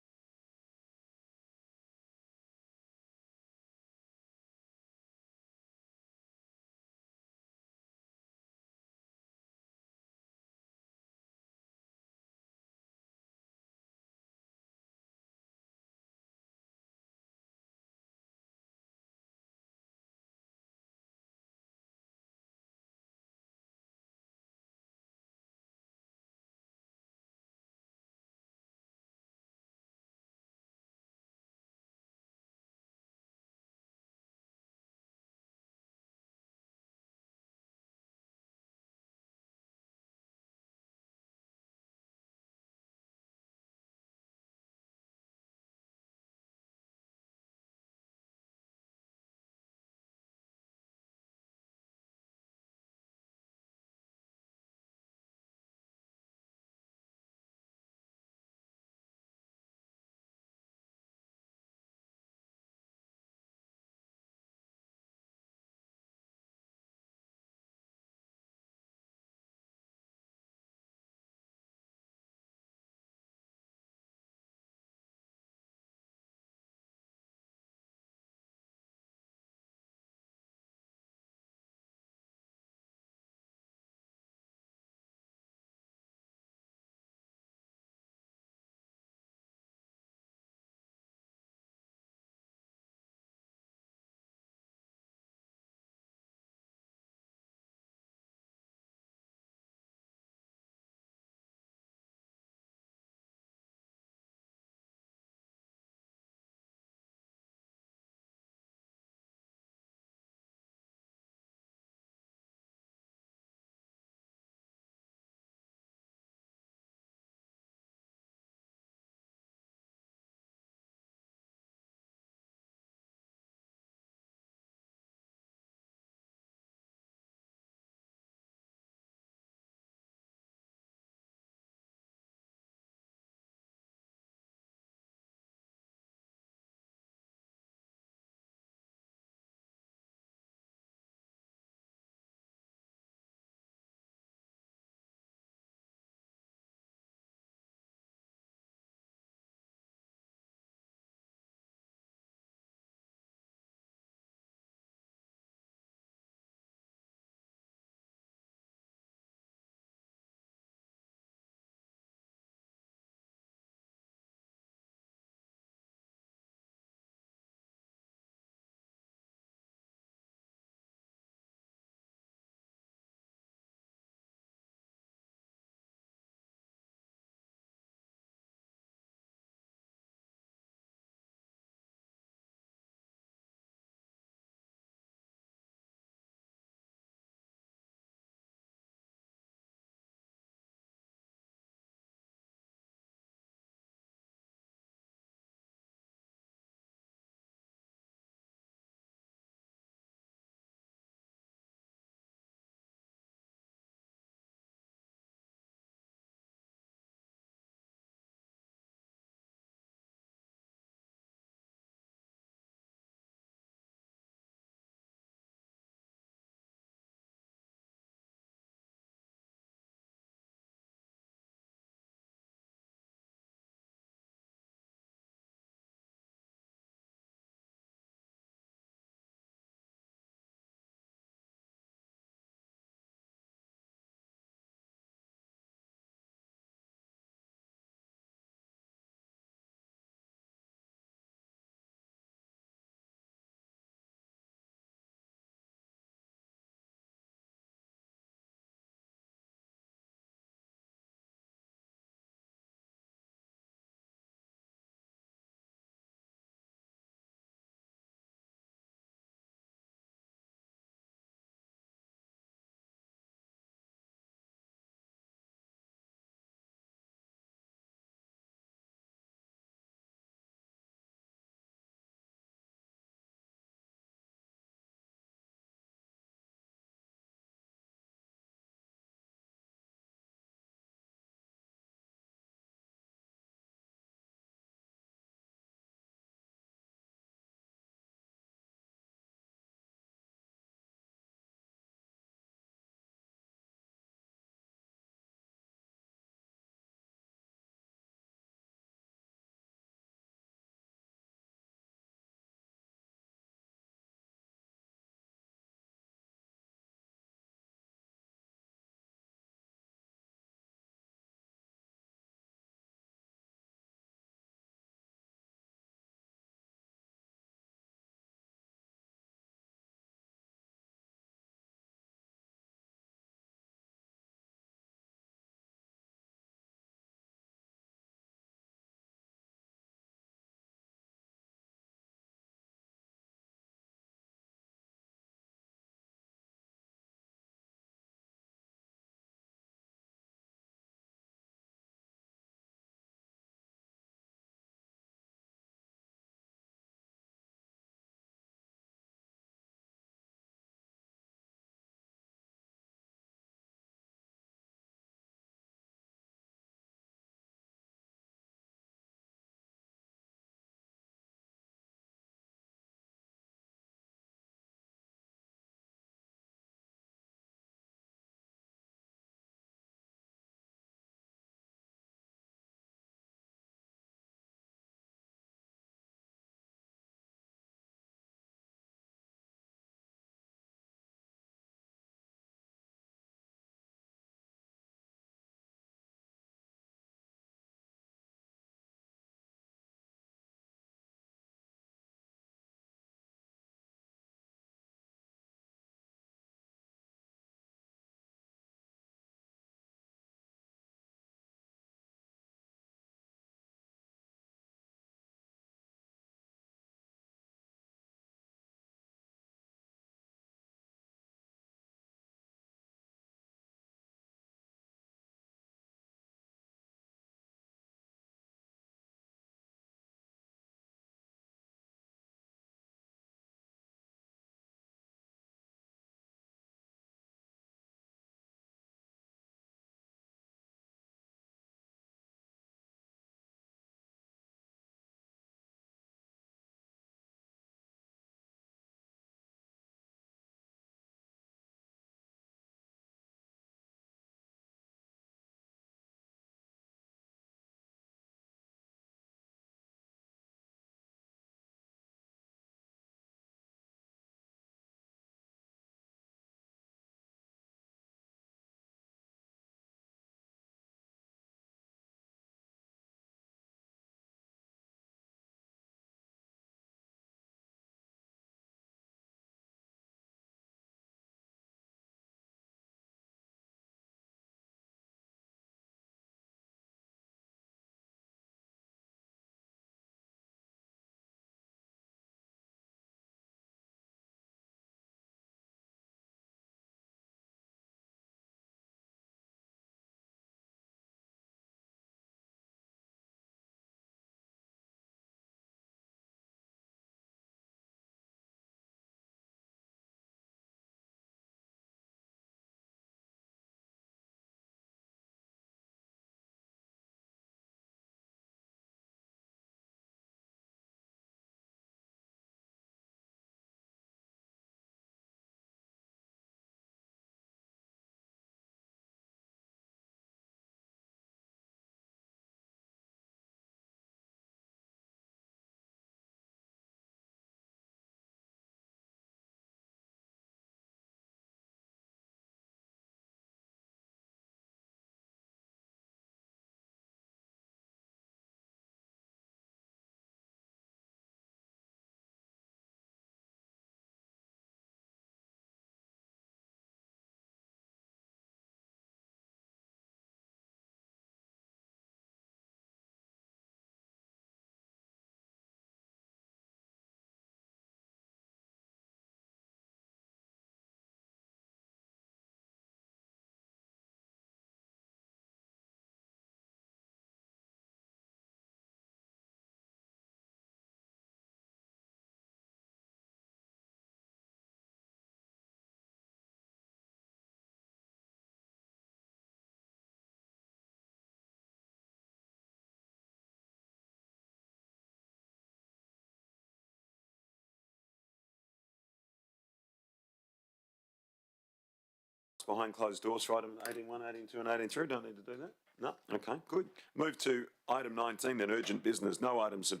behind closed doors for item 18.1, 18.2 and 18.3. Don't need to do that? No? Okay, good. Move to item 19 then, urgent business. No items have...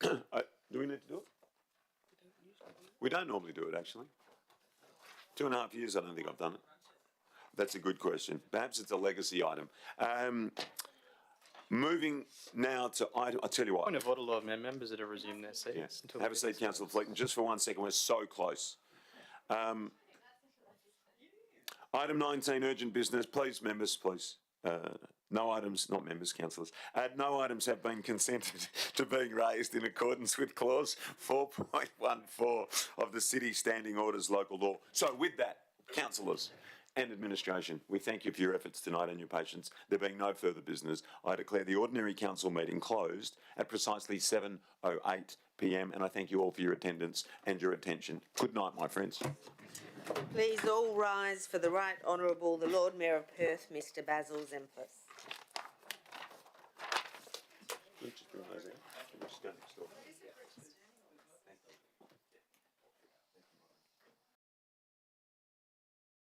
do we need to do it? We don't normally do it, actually. 2.5 years, I don't think I've done it. That's a good question. Perhaps it's a legacy item. Moving now to item... I'll tell you what. Point of order, Lord Mayor. Members that have resumed their seats. Yes. Until Have a seat, Councillor Fleeton. Just for 1 second, we're so close. Item 19, urgent business. Please, members, please. No items, not members, councillors. No items have been consented to being raised in accordance with clause 4.14 of the City Standing Orders Local Law. So with that, councillors and administration, we thank you for your efforts tonight and your patience. There being no further business, I declare the ordinary council meeting closed at precisely 7:08 p.m. and I thank you all for your attendance and your attention. Good night, my friends. Please all rise for the Right Honourable the Lord Mayor of Perth, Mr Basil Zempilas.